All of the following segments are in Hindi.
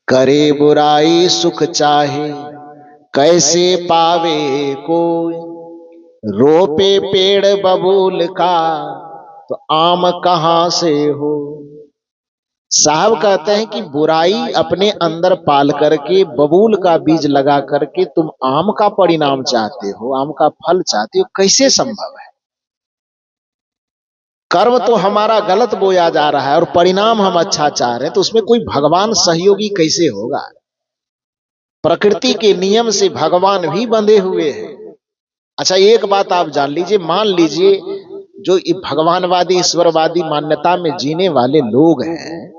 करे बुराई सुख चाहे, कैसे पावे कोई। रोपे पेड़ बबूल का, तो आम कहां से हो। साहब कहते हैं कि बुराई अपने अंदर पाल करके, बबूल का बीज लगा करके तुम आम का परिणाम चाहते हो, आम का फल चाहते हो, कैसे संभव है। कर्म तो हमारा गलत बोया जा रहा है और परिणाम हम अच्छा चाह रहे हैं, तो उसमें कोई भगवान सहयोगी कैसे होगा। प्रकृति के नियम से भगवान भी बंधे हुए हैं। अच्छा, एक बात आप जान लीजिए, मान लीजिए जो भगवानवादी ईश्वरवादी मान्यता में जीने वाले लोग हैं,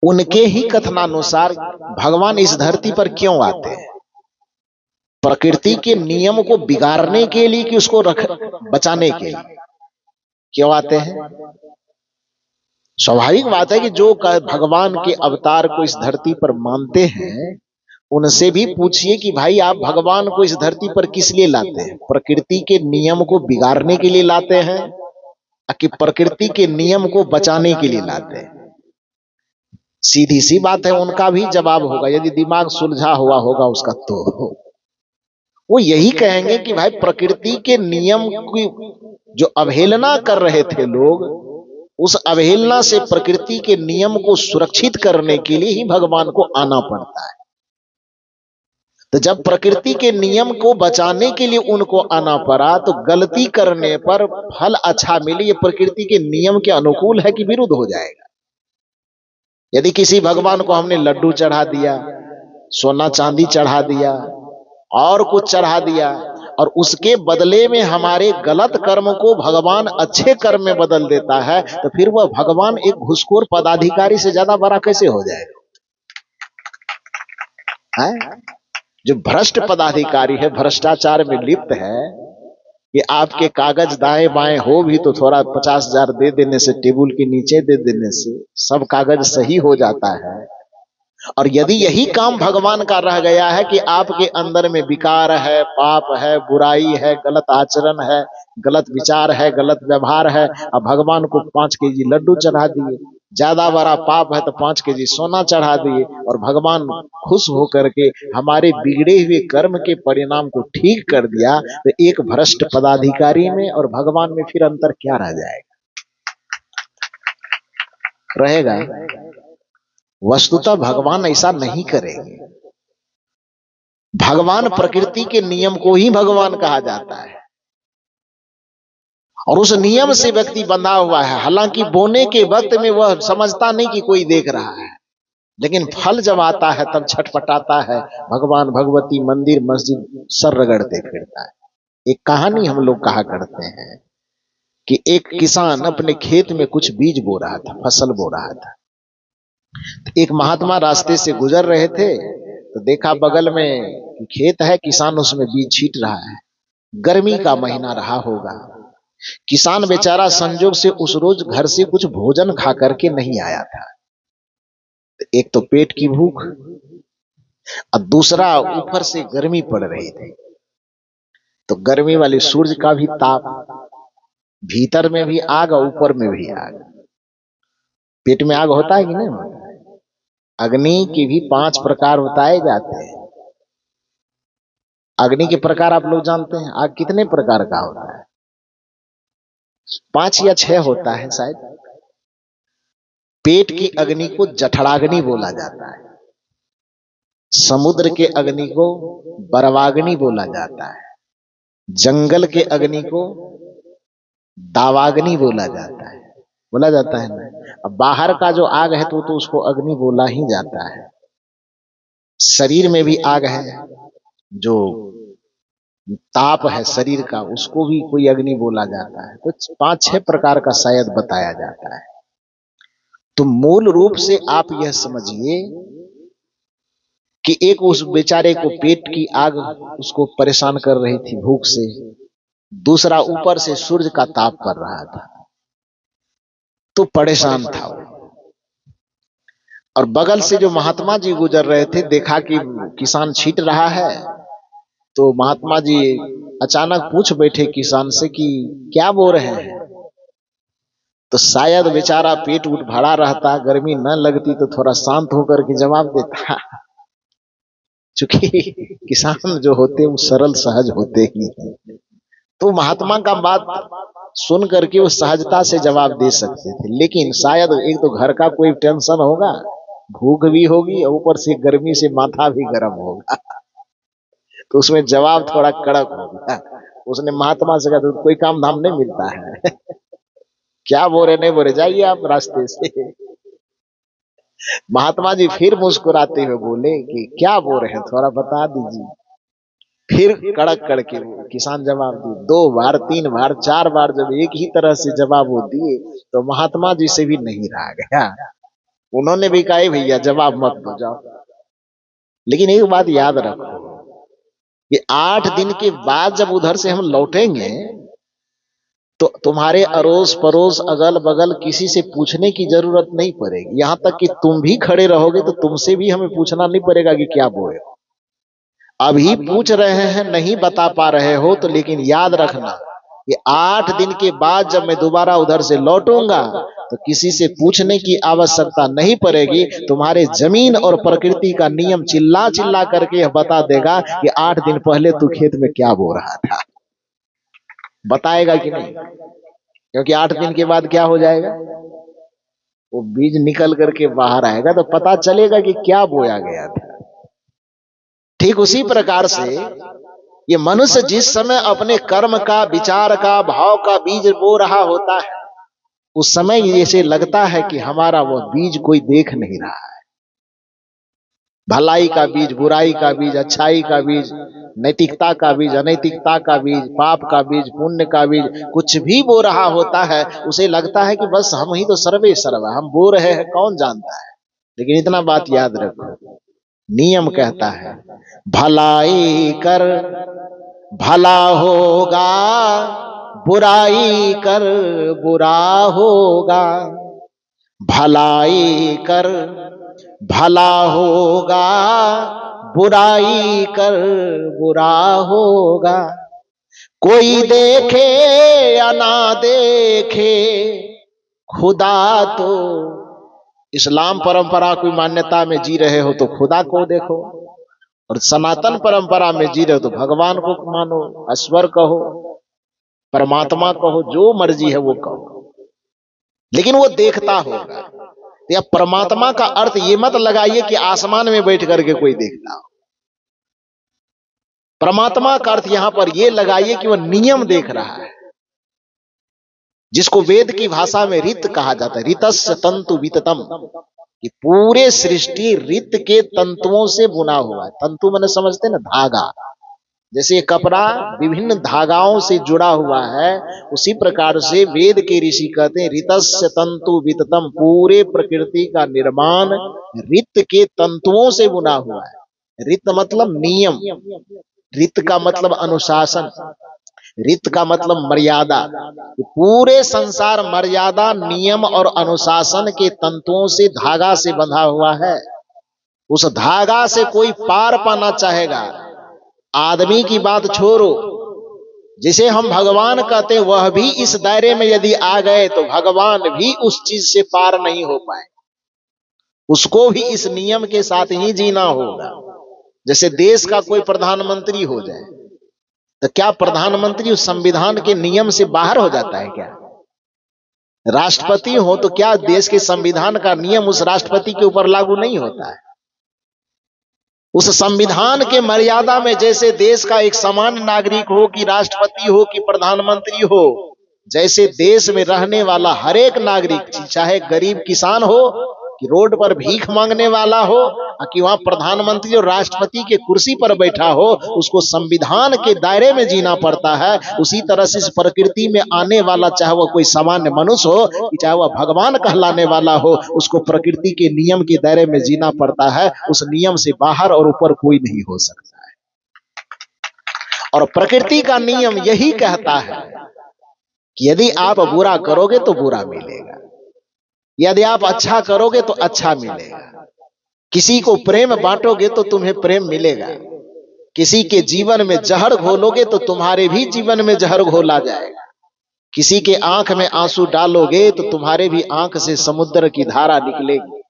उनके ही कथनानुसार भगवान इस धरती पर क्यों आते हैं। प्रकृति के नियम को बिगाड़ने के लिए कि उसको बचाने के लिए क्यों आते हैं। स्वाभाविक बात है कि जो भगवान के अवतार को इस धरती पर मानते हैं, उनसे भी पूछिए कि भाई आप भगवान को इस धरती पर किस लिए लाते हैं। प्रकृति के नियम को बिगाड़ने के लिए लाते हैं कि प्रकृति के नियम को बचाने के लिए लाते हैं। सीधी सी बात है, उनका भी जवाब होगा, यदि दिमाग सुलझा हुआ होगा उसका, तो वो यही कहेंगे कि भाई प्रकृति के नियम की जो अवहेलना कर रहे थे लोग, उस अवहेलना से प्रकृति के नियम को सुरक्षित करने के लिए ही भगवान को आना पड़ता है। तो जब प्रकृति के नियम को बचाने के लिए उनको आना पड़ा, तो गलती करने पर फल अच्छा मिले, ये प्रकृति के नियम के अनुकूल है कि विरुद्ध हो जाएगा। यदि किसी भगवान को हमने लड्डू चढ़ा दिया, सोना चांदी चढ़ा दिया और कुछ चढ़ा दिया, और उसके बदले में हमारे गलत कर्म को भगवान अच्छे कर्म में बदल देता है, तो फिर वह भगवान एक घुसखोर पदाधिकारी से ज्यादा बड़ा कैसे हो जाएगा है? जो भ्रष्ट पदाधिकारी है, भ्रष्टाचार में लिप्त है, कि आपके कागज दाएं बाएं हो भी तो थोड़ा 50,000 दे देने से, टेबल के नीचे दे देने से सब कागज सही हो जाता है। और यदि यही काम भगवान का रह गया है कि आपके अंदर में विकार है, पाप है, बुराई है, गलत आचरण है, गलत विचार है, गलत व्यवहार है, अब भगवान को 5 केजी लड्डू चढ़ा दिए, ज्यादा बड़ा पाप है तो 5 केजी सोना चढ़ा दिए, और भगवान खुश होकर के हमारे बिगड़े हुए कर्म के परिणाम को ठीक कर दिया, तो एक भ्रष्ट पदाधिकारी में और भगवान में फिर अंतर क्या रह जाएगा, रहेगा। वस्तुतः भगवान ऐसा नहीं करेंगे। भगवान प्रकृति के नियम को ही भगवान कहा जाता है, और उस नियम से व्यक्ति बंधा हुआ है। हालांकि बोने के वक्त में वह समझता नहीं कि कोई देख रहा है, लेकिन फल जब आता है तब छटपटाता है, भगवान भगवती मंदिर मस्जिद सर रगड़ते फिरता है। एक कहानी हम लोग कहा करते हैं कि एक किसान अपने खेत में कुछ बीज बो रहा था, फसल बो रहा था। एक महात्मा रास्ते से गुजर रहे थे, तो देखा बगल में खेत है, किसान उसमें बीज छींट रहा है। गर्मी का महीना रहा होगा, किसान बेचारा संजोग से उस रोज घर से कुछ भोजन खा करके नहीं आया था। एक तो पेट की भूख, और दूसरा ऊपर से गर्मी पड़ रही थी, तो गर्मी वाले सूरज का भी ताप, भीतर में भी आग और ऊपर में भी आग। पेट में आग होता है कि नहीं? अग्नि के भी 5 प्रकार बताए जाते हैं। अग्नि के प्रकार आप लोग जानते हैं? आग कितने प्रकार का होता है? 5 या 6 होता है शायद। पेट की अग्नि को जठराग्नि बोला जाता है, समुद्र के अग्नि को बरवाग्नि बोला जाता है, जंगल के अग्नि को दावाग्नि बोला जाता है, बोला जाता है ना। अब बाहर का जो आग है तो उसको अग्नि बोला ही जाता है। शरीर में भी आग है, जो ताप है शरीर का, उसको भी कोई अग्नि बोला जाता है। तो 5-6 प्रकार का शायद बताया जाता है। तो मूल रूप से आप यह समझिए कि एक उस बेचारे को पेट की आग उसको परेशान कर रही थी भूख से, दूसरा ऊपर से सूरज का ताप पड़ रहा था, तो परेशान था वो। और बगल से जो महात्मा जी गुजर रहे थे, देखा कि किसान छींट रहा है, तो महात्मा जी अचानक पूछ बैठे किसान से कि क्या बो रहे हैं। तो शायद बेचारा पेट उठ भरा रहता, गर्मी न लगती तो थोड़ा शांत होकर के जवाब देता। चूंकि किसान जो होते हैं वो सरल सहज होते ही हैं, तो महात्मा का बात सुन करके वो सहजता से जवाब दे सकते थे। लेकिन शायद एक तो घर का कोई टेंशन होगा, भूख भी होगी और ऊपर से गर्मी से माथा भी गर्म होगा, तो उसमें जवाब थोड़ा कड़क होगा। उसने महात्मा से कहा तो कोई काम धाम नहीं मिलता है। क्या बोले नहीं बोले, जाइए आप रास्ते से। महात्मा जी फिर मुस्कुराते हुए बोले कि क्या बोल रहे हैं, थोड़ा बता दीजिए। फिर कड़क करके वो किसान जवाब दिए। 2 बार 3 बार 4 बार जब एक ही तरह से जवाब वो दिए तो महात्मा जी से भी नहीं रहा गया। उन्होंने भी कहा भैया जवाब मत दो, जाओ। लेकिन एक बात याद रखो कि 8 दिन के बाद जब उधर से हम लौटेंगे तो तुम्हारे अड़ोस पड़ोस अगल बगल किसी से पूछने की जरूरत नहीं पड़ेगी। यहां तक कि तुम भी खड़े रहोगे तो तुमसे भी हमें पूछना नहीं पड़ेगा कि क्या बोले। अभी पूछ रहे हैं, नहीं बता पा रहे हो तो, लेकिन याद रखना कि 8 दिन के बाद जब मैं दोबारा उधर से लौटूंगा तो किसी से पूछने की आवश्यकता नहीं पड़ेगी। तुम्हारे जमीन और प्रकृति का नियम चिल्ला चिल्ला करके यह बता देगा कि 8 दिन पहले तू खेत में क्या बो रहा था। बताएगा कि नहीं? क्योंकि 8 दिन के बाद क्या हो जाएगा, वो बीज निकल करके बाहर आएगा तो पता चलेगा कि क्या बोया गया था। ठीक उसी प्रकार से ये मनुष्य जिस समय अपने कर्म का, विचार का, भाव का बीज बो रहा होता है, उस समय जैसे लगता है कि हमारा वह बीज कोई देख नहीं रहा है। भलाई का बीज, बुराई का बीज, अच्छाई का बीज, नैतिकता का बीज, अनैतिकता का बीज, पाप का बीज, पुण्य का बीज, कुछ भी बो रहा होता है उसे लगता है कि बस हम ही तो सर्वे सर्व, हम बो रहे हैं, कौन जानता है। लेकिन इतना बात याद रखो, नियम कहता है भलाई कर भला होगा, बुराई कर बुरा होगा। भलाई कर भला होगा, बुराई कर बुरा होगा। कोई देखे या ना देखे, खुदा तो, इस्लाम परंपरा की मान्यता में जी रहे हो तो खुदा को देखो, और सनातन परंपरा में जी रहे हो तो भगवान को मानो, ईश्वर कहो, परमात्मा कहो, जो मर्जी है वो कहो, लेकिन वो देखता होगा। या परमात्मा का अर्थ ये मत लगाइए कि आसमान में बैठ करके कोई देखता हो। परमात्मा का अर्थ यहां पर ये लगाइए कि वह नियम देख रहा है, जिसको वेद की भाषा में रित कहा जाता है। ऋतस्य तंतु विततम, कि पूरे सृष्टि रित के तंतुओं से बुना हुआ है। तंतु मैंने समझते ना, धागा, जैसे कपड़ा विभिन्न धागाओं से जुड़ा हुआ है, उसी प्रकार से वेद के ऋषि कहते हैं ऋतस्य तंतु विततम, पूरे प्रकृति का निर्माण रित के तंतुओं से बुना हुआ है। रित मतलब नियम, रित का मतलब अनुशासन, रित का मतलब मर्यादा। पूरे संसार मर्यादा, नियम और अनुशासन के तंतुओं से, धागा से बंधा हुआ है। उस धागा से कोई पार पाना चाहेगा, आदमी की बात छोड़ो, जिसे हम भगवान कहते हैं वह भी इस दायरे में यदि आ गए तो भगवान भी उस चीज से पार नहीं हो पाए। उसको भी इस नियम के साथ ही जीना होगा। जैसे देश का कोई प्रधानमंत्री हो जाए तो क्या प्रधानमंत्री उस संविधान के नियम से बाहर हो जाता है क्या? राष्ट्रपति हो तो क्या देश के संविधान का नियम उस राष्ट्रपति के ऊपर लागू नहीं होता है? उस संविधान के मर्यादा में जैसे देश का एक सामान्य नागरिक हो, कि राष्ट्रपति हो कि प्रधानमंत्री हो, जैसे देश में रहने वाला हर एक नागरिक, चाहे गरीब किसान हो कि रोड पर भीख मांगने वाला हो, कि वहां प्रधानमंत्री और राष्ट्रपति के कुर्सी पर बैठा हो, उसको संविधान के दायरे में जीना पड़ता है। उसी तरह से इस प्रकृति में आने वाला, चाहे वह कोई सामान्य मनुष्य हो कि चाहे वह भगवान कहलाने वाला हो, उसको प्रकृति के नियम के दायरे में जीना पड़ता है। उस नियम से बाहर और ऊपर कोई नहीं हो सकता है। और प्रकृति का नियम यही कहता है कि यदि आप बुरा करोगे तो बुरा मिलेगा, यदि आप अच्छा करोगे तो अच्छा मिलेगा। किसी को प्रेम बांटोगे तो तुम्हें प्रेम मिलेगा, किसी के जीवन में जहर घोलोगे तो तुम्हारे भी जीवन में जहर घोला जाएगा। किसी के आंख में आंसू डालोगे तो तुम्हारे भी आंख से समुद्र की धारा निकलेगी।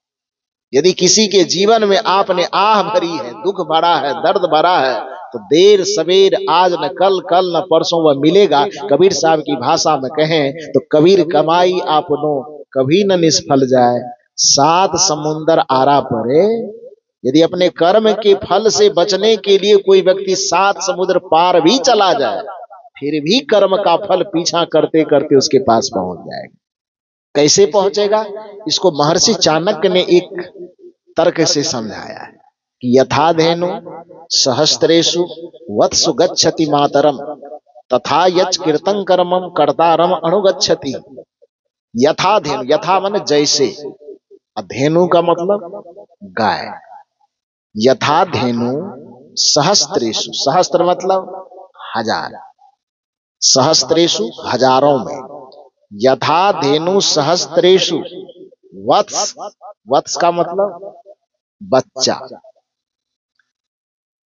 यदि किसी के जीवन में आपने आह भरी है, दुख भरा है, दर्द भरा है, तो देर सवेर, आज न कल, कल न परसों वह मिलेगा। कबीर साहब की भाषा में कहें तो कबीर कमाई आपनो कभी न निष्फल जाए, सात समुंदर आरा परे। यदि अपने कर्म के फल से बचने के लिए कोई व्यक्ति सात समुद्र पार भी चला जाए, फिर भी कर्म का फल पीछा करते करते उसके पास पहुंच जाएगा। कैसे पहुंचेगा? इसको महर्षि चाणक्य ने एक तर्क से समझाया है कि यथा धेनु सहस्त्रेषु वत्सु गच्छति मातरम तथा यच कीर्तन कर्मम कर्तारम अनुगच्छति। यथा धेनु, यथा माने जैसे, धेनु का मतलब गाय। यथा धेनु सहस्त्रेषु, सहस्त्र मतलब हजार, सहस्त्रेषु हजारों में, यथा धेनु सहस्त्रेषु वत्स, वत्स का मतलब बच्चा।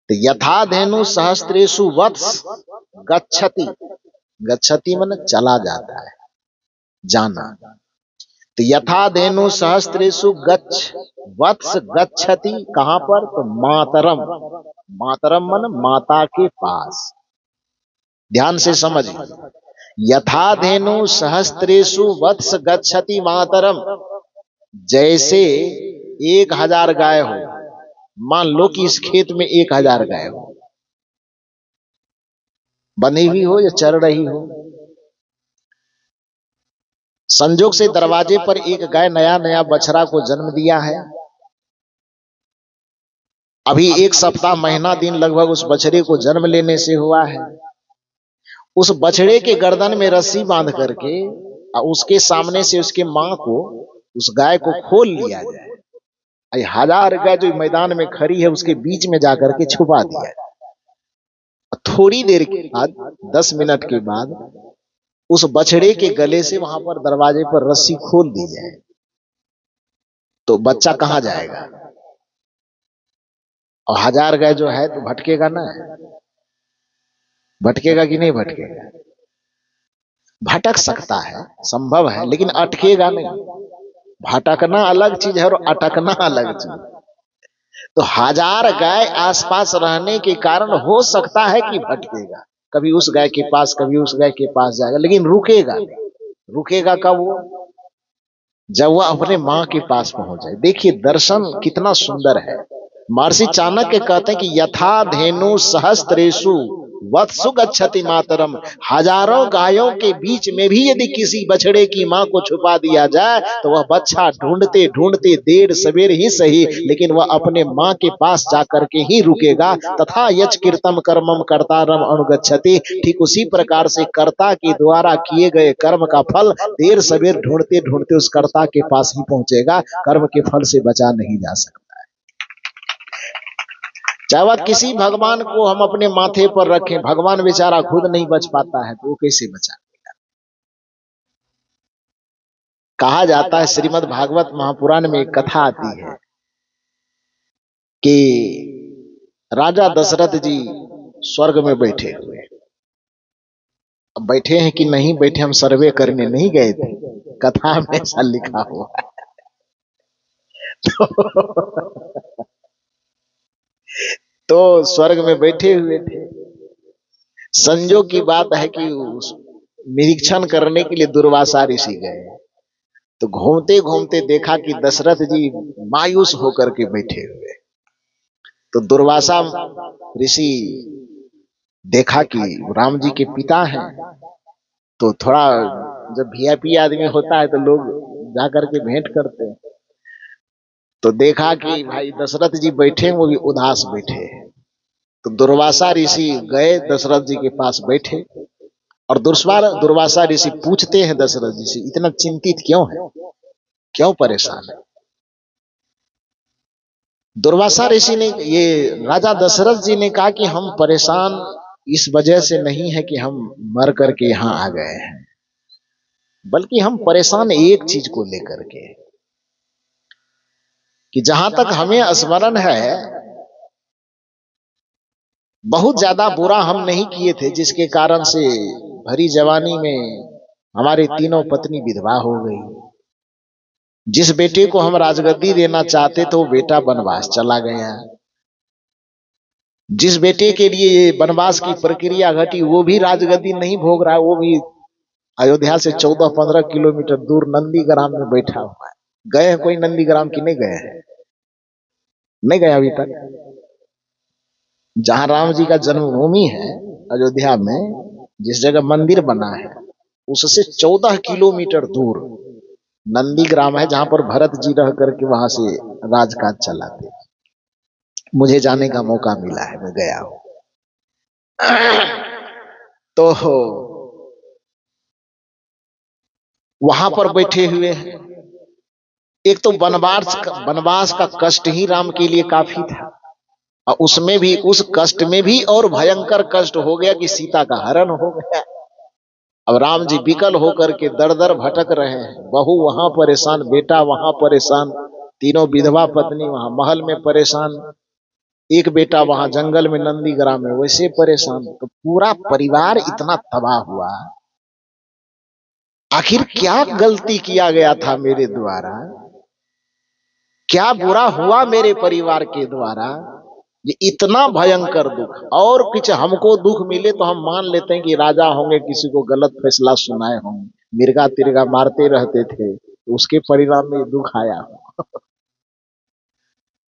तो यथा धेनु सहस्त्रेषु वत्स गच्छति, गच्छति माने चला जाता है, जाना। तो यथा धेनु सहस्त्रेषु गच्छ वत्स गच्छति, कहां पर? तो मातरम, मातरम माने माता के पास। ध्यान से समझिए, यथा धेनु सहस्त्रेषु वत्स गच्छति मातरम, जैसे 1000 गाय हो, मान लो कि इस खेत में 1000 गाय हो, बंधी हुई हो या चर रही हो। संजोग से दरवाजे पर एक गाय नया नया बछड़ा को जन्म दिया है। अभी 1 सप्ताह महीना दिन लगभग उस बछड़े को जन्म लेने से हुआ है। उस बछड़े के गर्दन में रस्सी बांध करके उसके सामने से उसके मां को, उस गाय को खोल लिया जाए। 1000 गाय जो मैदान में खड़ी है उसके बीच में जाकर के छुपा दिया जाए। थोड़ी देर के बाद, 10 मिनट के बाद, उस बछड़े के गले से वहां पर दरवाजे पर रस्सी खोल दी जाए, तो बच्चा कहां जाएगा? और 1000 गाय जो है तो भटकेगा ना, भटकेगा कि नहीं भटकेगा? भटक सकता है, संभव है, लेकिन अटकेगा नहीं। भटकना अलग चीज है और अटकना अलग चीज। तो 1000 गाय आसपास रहने के कारण हो सकता है कि भटकेगा, कभी उस गाय के पास, कभी उस गाय के पास जाएगा, लेकिन रुकेगा नहीं। रुकेगा कब? वो जब वह अपने मां के पास पहुंच जाए। देखिए दर्शन कितना सुंदर है। महर्षि चाणक्य कहते हैं कि यथा धेनु सहस्त्रेषु वत्सु गच्छति मातरम, हजारों गायों के बीच में भी यदि किसी बछड़े की मां को छुपा दिया जाए तो वह बच्चा ढूंढते ढूंढते देर सवेर ही सही, लेकिन वह अपने मां के पास जाकर के ही रुकेगा। तथा यच कीर्तम कर्मम कर्तारम अनुगच्छति, ठीक उसी प्रकार से कर्ता के द्वारा किए गए कर्म का फल देर सवेर ढूंढते ढूंढते उस कर्ता के पास ही पहुंचेगा। कर्म के फल से बचा नहीं जा सकता। चाहे वह किसी भगवान को हम अपने माथे पर रखें, भगवान बेचारा खुद नहीं बच पाता है तो वो कैसे बचा देगा? कहा जाता है, श्रीमद् भागवत महापुराण में एक कथा आती है कि राजा दशरथ जी स्वर्ग में बैठे हुए। अब बैठे हैं कि नहीं बैठे हम सर्वे करने नहीं गए थे, कथा में ऐसा लिखा हुआ है। तो स्वर्ग में बैठे हुए थे। संजोग की बात है कि निरीक्षण करने के लिए दुर्वासा ऋषि गए, तो घूमते घूमते देखा कि दशरथ जी मायूस होकर के बैठे हुए। तो दुर्वासा ऋषि देखा कि राम जी के पिता हैं, तो थोड़ा जब वीआईपी आदमी होता है तो लोग जाकर के भेंट करते हैं। तो देखा कि भाई दशरथ जी बैठे, वो भी उदास बैठे हैं। तो दुर्वासा ऋषि गए दशरथ जी के पास बैठे, और दुर्वासा ऋषि पूछते हैं दशरथ जी से, इतना चिंतित क्यों है, क्यों परेशान है? दुर्वासा ऋषि ने, ये राजा दशरथ जी ने कहा कि हम परेशान इस वजह से नहीं है कि हम मर करके यहां आ गए हैं, बल्कि हम परेशान एक चीज को लेकर के कि जहां तक हमें स्मरण है बहुत ज्यादा बुरा हम नहीं किए थे, जिसके कारण से भरी जवानी में हमारी तीनों पत्नी विधवा हो गई। जिस बेटे को हम राजगद्दी देना चाहते थे वो बेटा वनवास चला गया। जिस बेटे के लिए ये वनवास की प्रक्रिया घटी वो भी राजगद्दी नहीं भोग रहा, वो भी अयोध्या से 14-15 किलोमीटर दूर नंदीग्राम में बैठा हुआ है। गए हैं कोई नंदीग्राम की? नहीं गए हैं? नहीं गए अभी तक? जहां राम जी का जन्मभूमि है अयोध्या में, जिस जगह मंदिर बना है उससे 14 किलोमीटर दूर नंदीग्राम है, जहां पर भरत जी रह करके वहां से राजकाज चलाते। मुझे जाने का मौका मिला है, मैं गया हूं। तो वहां पर बैठे हुए हैं। एक तो वनवास का कष्ट ही राम के लिए काफी था, और उसमें भी, उस कष्ट में भी और भयंकर कष्ट हो गया कि सीता का हरण हो गया। अब राम जी विकल होकर के दर दर भटक रहे हैं। बहू वहां परेशान, बेटा वहां परेशान, तीनों विधवा पत्नी वहां महल में परेशान, एक बेटा वहां जंगल में नंदीग्राम में वैसे परेशान। तो पूरा परिवार इतना तबाह हुआ। आखिर क्या गलती किया गया था मेरे द्वारा, क्या बुरा हुआ मेरे परिवार के द्वारा, ये इतना भयंकर दुख। और कुछ हमको दुख मिले तो हम मान लेते हैं कि राजा होंगे, किसी को गलत फैसला सुनाए होंगे, मिर्गा तिरगा मारते रहते थे, तो उसके परिणाम में दुख आया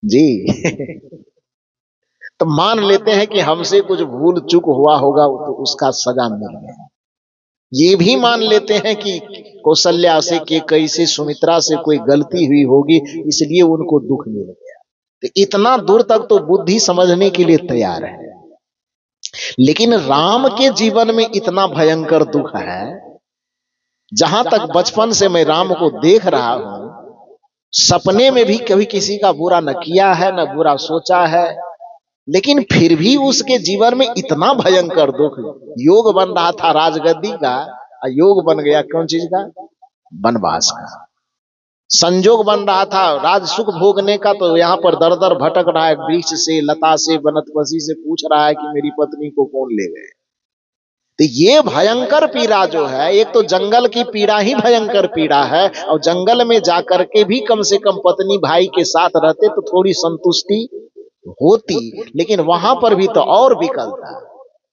जी। तो मान लेते हैं कि हमसे कुछ भूल चूक हुआ होगा तो उसका सजा मिल गया। ये भी मान लेते हैं कि कौशल्या से, कैकेयी से, सुमित्रा से कोई गलती हुई होगी, इसलिए उनको दुख मिल गया। तो इतना दूर तक तो बुद्धि समझने के लिए तैयार है। लेकिन राम के जीवन में इतना भयंकर दुख है, जहां तक बचपन से मैं राम को देख रहा हूं, सपने में भी कभी किसी का बुरा न किया है, न बुरा सोचा है, लेकिन फिर भी उसके जीवन में इतना भयंकर दुख। योग बन रहा था राजगद्दी का, योग बन गया कौन चीज का? वनवास का। संजोग बन रहा था राज सुख भोगने का, तो यहाँ पर दर दर भटक रहा है, वृक्ष से, लता से, वनस्पति से पूछ रहा है कि मेरी पत्नी को कौन ले गए। तो ये भयंकर पीड़ा जो है, एक तो जंगल की पीड़ा ही भयंकर पीड़ा है, और जंगल में जाकर के भी कम से कम पत्नी भाई के साथ रहते तो थोड़ी संतुष्टि होती, लेकिन वहां पर भी तो और विकल था।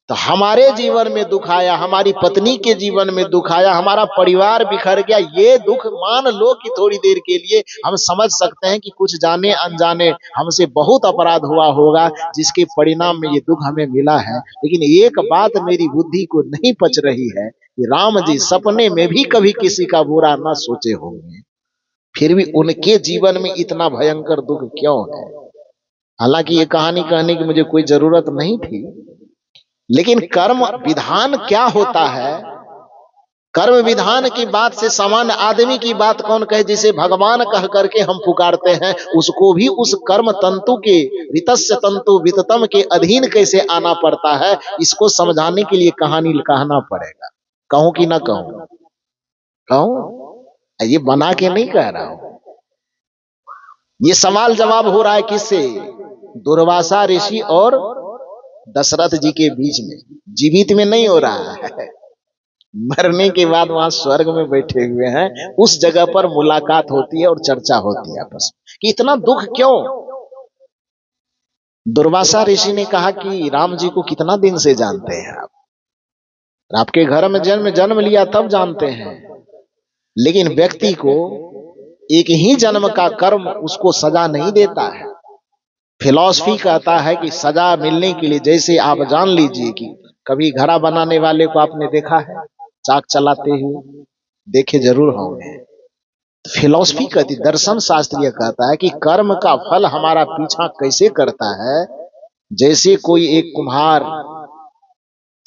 तो हमारे जीवन में दुख आया, हमारी पत्नी के जीवन में दुख आया, हमारा परिवार बिखर गया। ये दुख मान लो कि थोड़ी देर के लिए हम समझ सकते हैं कि कुछ जाने अनजाने हमसे बहुत अपराध हुआ होगा, जिसके परिणाम में ये दुख हमें मिला है। लेकिन एक बात मेरी बुद्धि को नहीं पच रही है कि राम जी सपने में भी कभी किसी का बुरा ना सोचे होंगे, फिर भी उनके जीवन में इतना भयंकर दुख क्यों है? हालांकि ये कहानी कहने की मुझे कोई जरूरत नहीं थी, लेकिन कर्म विधान क्या होता है, कर्म विधान की बात से सामान्य आदमी की बात कौन कहे, जिसे भगवान कह करके हम पुकारते हैं, उसको भी उस कर्म तंतु के, ऋतस्य तंतु विततम के अधीन कैसे आना पड़ता है, इसको समझाने के लिए कहानी कहना पड़ेगा। कहूं कि ना कहूं? कहूं? ये बना के नहीं कह रहा हूं, ये सवाल जवाब हो रहा है किससे? दुर्वासा ऋषि और दशरथ जी के बीच में, जीवित में नहीं हो रहा है। मरने के बाद वहां स्वर्ग में बैठे हुए हैं, उस जगह पर मुलाकात होती है और चर्चा होती है आपस में कि इतना दुख क्यों। दुर्वासा ऋषि ने कहा कि राम जी को कितना दिन से जानते हैं आप? आपके घर में जन्म लिया तब जानते हैं, लेकिन व्यक्ति को एक ही जन्म का कर्म उसको सजा नहीं देता है। फिलॉसफी कहता है कि सजा मिलने के लिए, जैसे आप जान लीजिए कि कभी घड़ा बनाने वाले को आपने देखा है चाक चलाते हुए? देखे जरूर होंगे। फिलॉसफी कहती, दर्शन शास्त्रीय कहता है कि कर्म का फल हमारा पीछा कैसे करता है। जैसे कोई एक कुम्हार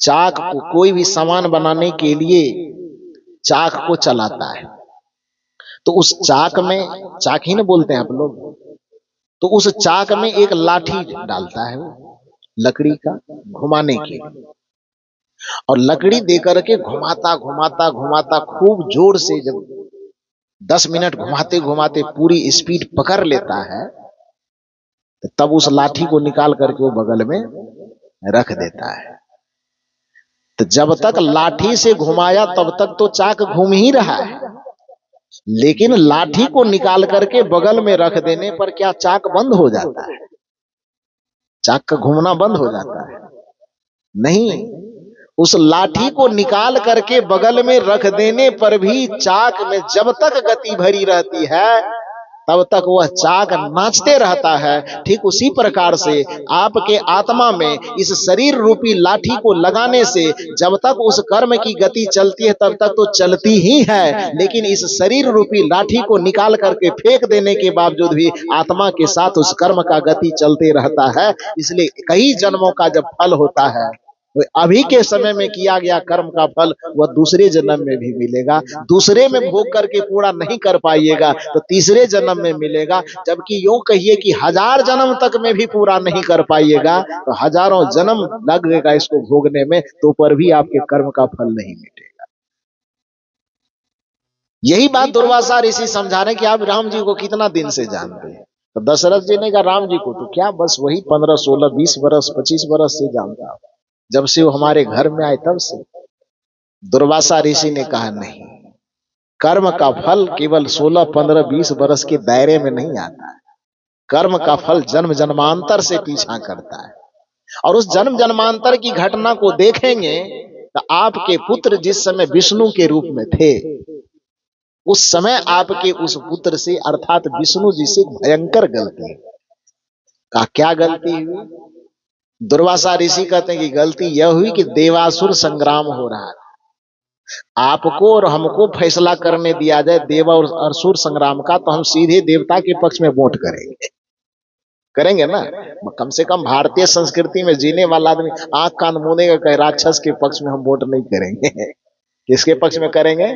चाक को, कोई भी सामान बनाने के लिए चाक को चलाता है, तो उस चाक में, चाक ही ना बोलते हैं आप लोग, तो उस चाक में एक लाठी डालता है वो, लकड़ी का, घुमाने के लिए, और लकड़ी देकर के घुमाता घुमाता घुमाता खूब जोर से, जब 10 मिनट घुमाते घुमाते पूरी स्पीड पकड़ लेता है, तो तब उस लाठी को निकाल करके वो बगल में रख देता है। तो जब तक लाठी से घुमाया तब तक तो चाक घूम ही रहा है, लेकिन लाठी को निकाल करके बगल में रख देने पर क्या चाक बंद हो जाता है? चाक का घूमना बंद हो जाता है? नहीं, उस लाठी को निकाल करके बगल में रख देने पर भी चाक में जब तक गति भरी रहती है तब तक वह चाक नाचते रहता है। ठीक उसी प्रकार से आपके आत्मा में इस शरीर रूपी लाठी को लगाने से जब तक उस कर्म की गति चलती है तब तक तो चलती ही है, लेकिन इस शरीर रूपी लाठी को निकाल करके फेंक देने के बावजूद भी आत्मा के साथ उस कर्म का गति चलते रहता है। इसलिए कई जन्मों का जब फल होता है, अभी के समय में किया गया कर्म का फल वह दूसरे जन्म में भी मिलेगा। दूसरे में भोग करके पूरा नहीं कर पाइएगा तो तीसरे जन्म में मिलेगा। जबकि यूं कहिए कि 1000 जन्म तक में भी पूरा नहीं कर पाइएगा तो हजारों जन्म लगेगा इसको भोगने में, तो पर भी आपके कर्म का फल नहीं मिलेगा। यही बात दुर्वासा ऋषि समझा रहे कि आप राम जी को कितना दिन से जानते हैं? तो दशरथ जी ने कहा राम जी को तो क्या बस वही 15, 16, 20 वर्ष 25 वर्ष से जानता हूं, जब से वो हमारे घर में आए तब से। दुर्वासा ऋषि ने कहा नहीं, कर्म का फल केवल 16, 15, 20 वर्ष के दायरे में नहीं आता है। कर्म का फल जन्म जन्मांतर से पीछा करता है। और उस जन्म जन्मांतर की घटना को देखेंगे तो आपके पुत्र जिस समय विष्णु के रूप में थे, उस समय आपके उस पुत्र से अर्थात विष्णु जी से भयंकर गलती का क्या गलती हुई? दुर्वासा ऋषि कहते हैं कि गलती यह हुई कि देवासुर संग्राम हो रहा है, आपको और हमको फैसला करने दिया जाए देव और असुर संग्राम का, तो हम सीधे देवता के पक्ष में वोट करेंगे ना। कम से कम भारतीय संस्कृति में जीने वाला आदमी आंख कान मूंदेगा कहे राक्षस के पक्ष में हम वोट नहीं करेंगे। किसके पक्ष में करेंगे?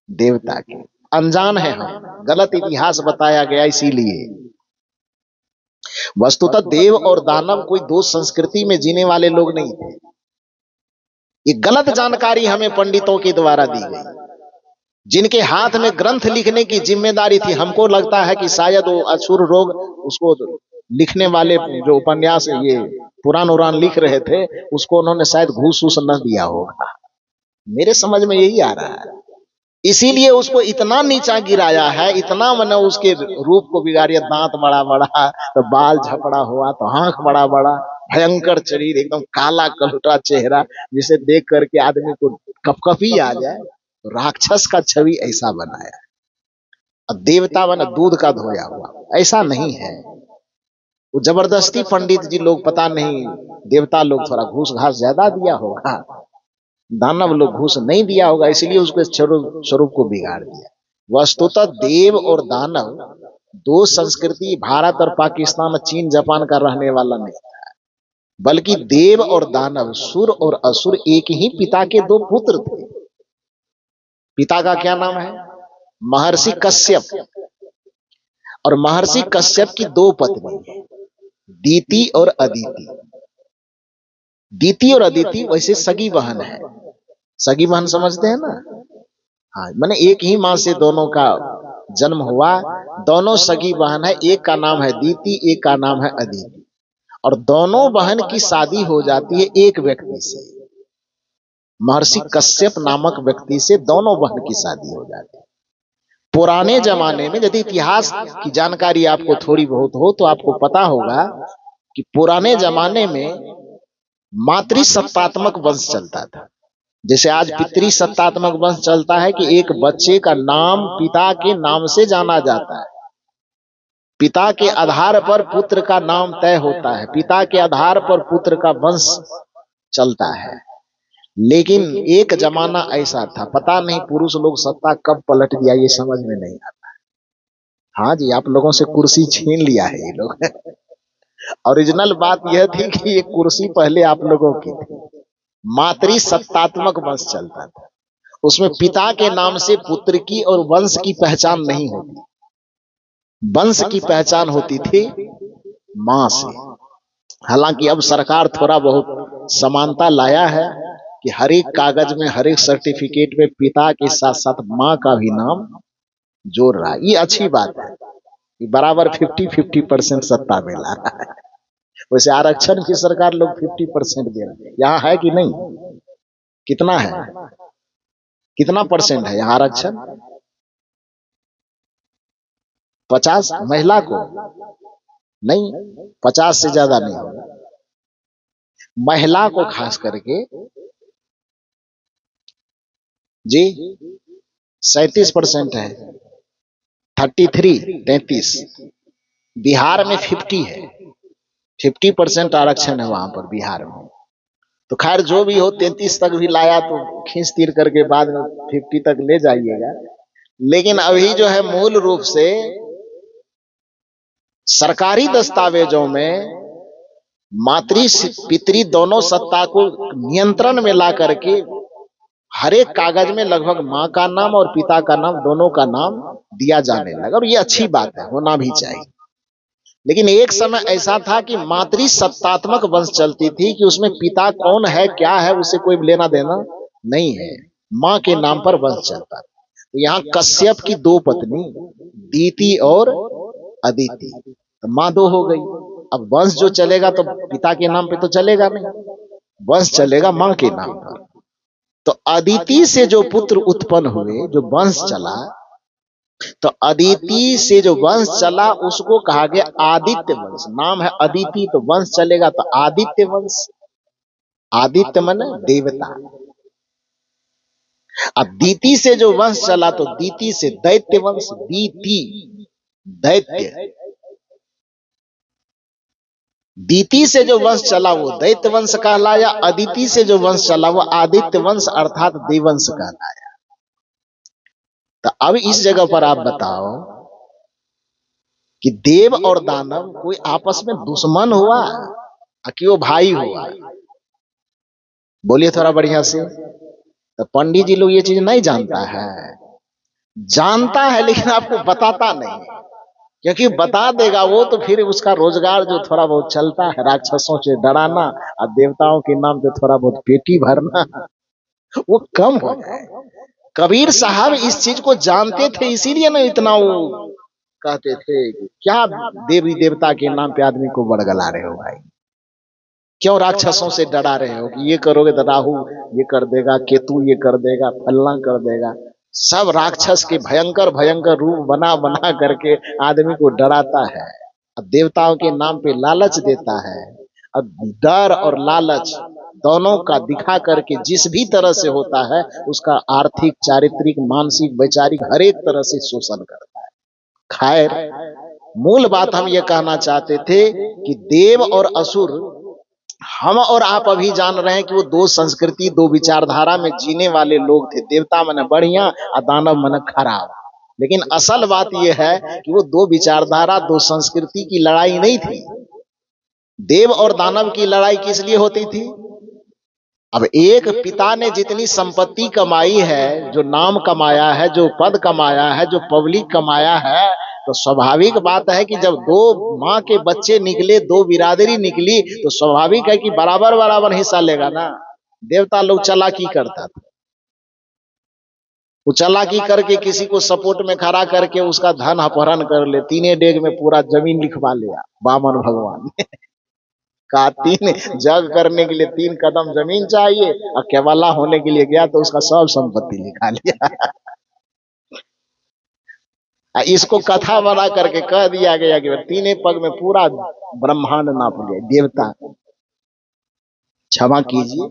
देवता के। अनजान है हम, गलत इतिहास बताया गया इसीलिए। वस्तुतः देव और दानव कोई दो संस्कृति में जीने वाले लोग नहीं थे। ये गलत जानकारी हमें पंडितों के द्वारा दी गई, जिनके हाथ में ग्रंथ लिखने की जिम्मेदारी थी। हमको लगता है कि शायद वो असुर रोग उसको लिखने वाले जो उपन्यास ये पुराण उरान लिख रहे थे उसको उन्होंने शायद घूस वूस न दिया होगा, मेरे समझ में यही आ रहा है। इसीलिए उसको इतना नीचा गिराया है, इतना मैंने उसके रूप को बिगाड़िया, दांत बड़ा बड़ा तो बाल झपड़ा हुआ तो आंख बड़ा बड़ा, भयंकर शरीर, एकदम काला कलुटा चेहरा जिसे देख करके आदमी को कपकपी आ जाए, तो राक्षस का छवि ऐसा बनाया। और देवता बना दूध का धोया हुआ, ऐसा नहीं है। वो जबरदस्ती पंडित जी लोग, पता नहीं देवता लोग थोड़ा घूस घास ज्यादा दिया होगा, दानव लोग घूस नहीं दिया होगा, इसलिए उसके स्वरूप को बिगाड़ दिया। वस्तुतः देव और दानव दो संस्कृति भारत और पाकिस्तान, चीन, जापान का रहने वाला नहीं था, बल्कि देव और दानव, सुर और असुर एक ही पिता के दो पुत्र थे। पिता का क्या नाम है? महर्षि कश्यप। और महर्षि कश्यप की दो पत्नी है, दीति और अदिति। दीति और अदिति वैसे सगी बहन है। सगी बहन समझते हैं ना? हाँ, माने एक ही माँ से दोनों का जन्म हुआ, दोनों सगी बहन है। एक का नाम है दीति, एक का नाम है अदिति। और दोनों बहन की शादी हो जाती है एक व्यक्ति से, महर्षि कश्यप नामक व्यक्ति से दोनों बहन की शादी हो जाती है। पुराने जमाने में, यदि इतिहास की जानकारी आपको थोड़ी बहुत हो तो आपको पता होगा कि पुराने जमाने में मातृसत्तात्मक वंश चलता था। जैसे आज पितृसत्तात्मक वंश चलता है कि एक बच्चे का नाम पिता के नाम से जाना जाता है, पिता के आधार पर पुत्र का नाम तय होता है, पिता के आधार पर पुत्र का वंश चलता है। लेकिन एक जमाना ऐसा था, पता नहीं पुरुष लोग सत्ता कब पलट दिया ये समझ में नहीं आता। हाँ जी, आप लोगों से कुर्सी छीन लिया है ये लोग। ओरिजिनल बात यह थी कि ये कुर्सी पहले आप लोगों की थी। मातृसत्तात्मक वंश चलता था, उसमें पिता के नाम से पुत्र की और वंश की पहचान नहीं होती, वंश की पहचान होती थी मां से। हालांकि अब सरकार थोड़ा बहुत समानता लाया है कि हर एक कागज में, हर एक सर्टिफिकेट में पिता के साथ साथ मां का भी नाम जोड़ रहा है। ये अच्छी बात है, ये बराबर 50-50% सत्ता में ला रहा है। वैसे आरक्षण की सरकार लोग 50% दे रहा है, यहाँ है कि नहीं? कितना है, कितना परसेंट है यहाँ आरक्षण? 50 महिला को? नहीं, 50 से ज्यादा नहीं होगा। महिला को खास करके जी 37% है। 33 बिहार में 50 है, 50% आरक्षण है वहां पर बिहार में। तो खैर जो भी हो, 33 तक भी लाया तो खींच तीर करके बाद में 50 तक ले जाइएगा। लेकिन अभी जो है मूल रूप से सरकारी दस्तावेजों में मातृ पितृ दोनों सत्ता को नियंत्रण में ला करके हर एक कागज में लगभग माँ का नाम और पिता का नाम, दोनों का नाम दिया जाने लगा। और ये अच्छी बात है, होना भी चाहिए। लेकिन एक समय ऐसा था कि मातृ सत्तात्मक वंश चलती थी कि उसमें पिता कौन है क्या है उससे कोई लेना देना नहीं है, माँ के नाम पर वंश चलता था। तो यहाँ कश्यप की 2 पत्नी दीति और अदिति, तो माँ 2 हो गई। अब वंश जो चलेगा तो पिता के नाम पे तो चलेगा नहीं, वंश चलेगा माँ के नाम पर। तो अदिति से जो पुत्र उत्पन्न हुए, जो वंश चला, तो अदिति से जो वंश चला उसको कहा गया आदित्य वंश। नाम है अदिति तो वंश चलेगा तो आदित्य वंश। आदित्य माने देवता। अब दीति से जो वंश चला तो दीति से दैत्य वंश। दीति दैत्य। दीति से जो वंश चला वो दैत्य वंश कहलाया, अदिति से जो वंश चला वो आदित्य वंश अर्थात देववंश कहलाया। तो अब इस जगह पर आप बताओ कि देव और दानव कोई आपस में दुश्मन हुआ कि वो भाई हुआ? बोलिए थोड़ा बढ़िया से। तो पंडित जी लोग ये चीज नहीं जानता है, जानता है लेकिन आपको बताता नहीं, क्योंकि बता देगा वो तो फिर उसका रोजगार जो थोड़ा बहुत चलता है राक्षसों से डराना और देवताओं के नाम पे थोड़ा बहुत पेटी भरना, वो कम हो जाए। कबीर साहब इस चीज को जानते थे, इसीलिए ना इतना वो कहते थे क्या देवी देवता के नाम पे आदमी को बड़गला रहे हो भाई, क्यों राक्षसों से डरा रहे हो कि ये करोगे तो राहु ये कर देगा, केतु ये कर देगा, फलना कर देगा। सब राक्षस के भयंकर भयंकर रूप बना बना करके आदमी को डराता है, अब देवताओं के नाम पे लालच देता है। अब डर और लालच दोनों का दिखा करके जिस भी तरह से होता है उसका आर्थिक, चारित्रिक, मानसिक, वैचारिक हर एक तरह से शोषण करता है। खैर मूल बात हम ये कहना चाहते थे कि देव और असुर, हम और आप अभी जान रहे हैं कि वो 2 संस्कृति 2 विचारधारा में जीने वाले लोग थे। देवता मने बढ़िया और दानव मने खराब। लेकिन असल बात यह है कि वो 2 विचारधारा 2 संस्कृति की लड़ाई नहीं थी। देव और दानव की लड़ाई किस लिए होती थी? अब एक पिता ने जितनी संपत्ति कमाई है, जो नाम कमाया है, जो पद कमाया है, जो पब्लिक कमाया है, तो स्वाभाविक बात है कि जब 2 माँ के बच्चे निकले, 2 बिरादरी निकली, तो स्वाभाविक है कि बराबर बराबर हिस्सा लेगा ना। देवता लोग चालाकी करता था, वो चालाकी करके किसी को सपोर्ट में खड़ा करके उसका धन अपहरण कर ले, 3 डेग में पूरा जमीन लिखवा लिया। वामन भगवान कहा 3 जग करने के लिए 3 कदम जमीन चाहिए, और केवला होने के लिए गया तो उसका सब संपत्ति लिखा लिया। इसको कथा बना करके कह दिया गया कि 3 पग में पूरा ब्रह्मांड नाप लिया। देवता क्षमा कीजिए,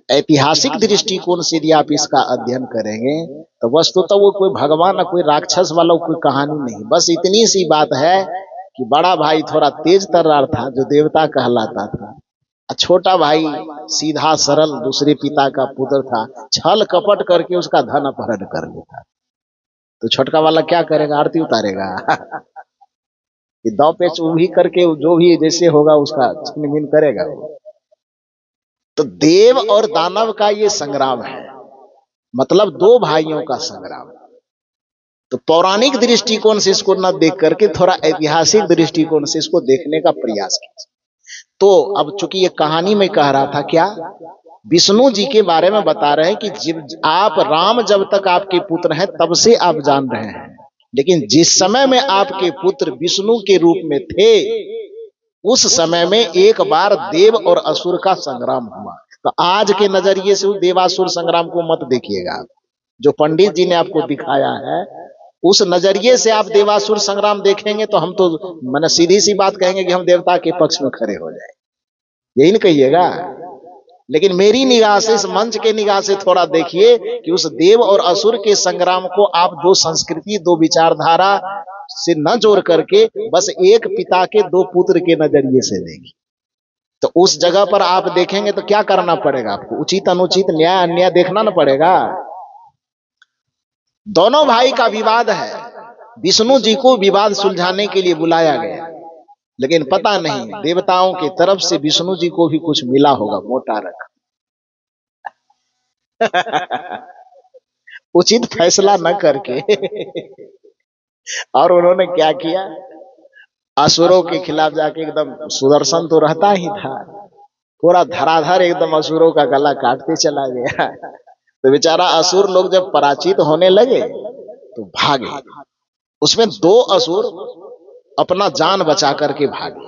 ऐतिहासिक दृष्टिकोण से यदि आप इसका अध्ययन करेंगे तो वस्तुतः वो कोई भगवान कोई राक्षस वाला कोई कहानी नहीं। बस इतनी सी बात है कि बड़ा भाई थोड़ा तेज तर्रार था जो देवता कहलाता था, छोटा भाई सीधा सरल दूसरे पिता का पुत्र था, छल कपट करके उसका धन अपहरण कर लेता। तो छोटका वाला क्या करेगा? आरती उतारेगा कि दाव पेच भी करके जो भी जैसे होगा उसका छीनबीन करेगा। तो देव और दानव का ये संग्राम है, मतलब 2 भाइयों का संग्राम। तो पौराणिक दृष्टिकोण से इसको न देख करके थोड़ा ऐतिहासिक दृष्टिकोण से इसको देखने का प्रयास कीजिए। तो अब चूंकि ये कहानी में कह रहा था क्या, विष्णु जी के बारे में बता रहे हैं कि जब आप राम जब तक आपके पुत्र हैं तब से आप जान रहे हैं, लेकिन जिस समय में आपके पुत्र विष्णु के रूप में थे उस समय में एक बार देव और असुर का संग्राम हुआ। तो आज के नजरिए से उस देवासुर संग्राम को मत देखिएगा। जो पंडित जी ने आपको दिखाया है उस नजरिए से आप देवासुर संग्राम देखेंगे तो हम तो मैंने सीधी सी बात कहेंगे कि हम देवता के पक्ष में खड़े हो जाए, यही नहीं कहिएगा। लेकिन मेरी निगाह से, इस मंच के निगाह से थोड़ा देखिए कि उस देव और असुर के संग्राम को आप दो संस्कृति, दो विचारधारा से न जोड़ करके बस एक पिता के दो पुत्र के नजरिए से देखिए, तो उस जगह पर आप देखेंगे तो क्या करना पड़ेगा आपको? उचित अनुचित, न्याय अन्याय देखना ना पड़ेगा। दोनों भाई का विवाद है, विष्णु जी को विवाद सुलझाने के लिए बुलाया गया, लेकिन पता नहीं देवताओं की तरफ से विष्णु जी को भी कुछ मिला होगा मोटा रखा। उचित फैसला न करके और उन्होंने क्या किया, असुरों के खिलाफ जाके एकदम, सुदर्शन तो रहता ही था, पूरा धराधर एकदम असुरों का गला काटते चला गया। तो बेचारा असुर लोग जब पराजित होने लगे तो भागे। उसमें दो असुर अपना जान बचा करके भागे।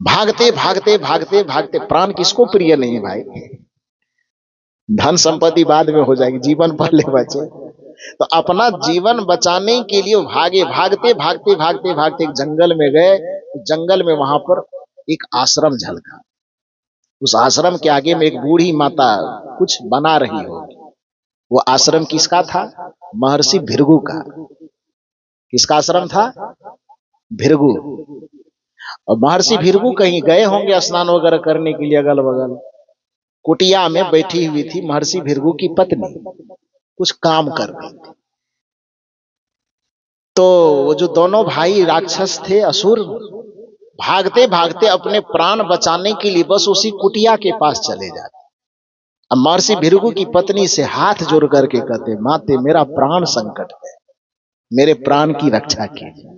भागते भागते भागते भागते, प्राण किसको प्रिय नहीं है भाई? धन संपत्ति बाद में हो जाएगी, जीवन पहले बचे। तो अपना जीवन बचाने के लिए भागे, भागते भागते भागते भागते एक जंगल में गए। जंगल में वहां पर एक आश्रम झलका। उस आश्रम के आगे में एक बूढ़ी माता कुछ बना रही होगी। वो आश्रम किसका था? महर्षि भृगु का। किसका आश्रम था? भृगु। और महर्षि भृगु कहीं गए होंगे स्नान वगैरह करने के लिए अगल बगल। कुटिया में बैठी हुई थी महर्षि भृगु की पत्नी, कुछ काम कर रही थी। तो वो जो दोनों भाई राक्षस थे, असुर, भागते भागते अपने प्राण बचाने के लिए बस उसी कुटिया के पास चले जाते। अब महर्षि भृगु की पत्नी से हाथ जोड़ करके कहते, माते मेरा प्राण संकट है, मेरे प्राण की रक्षा कीजिए।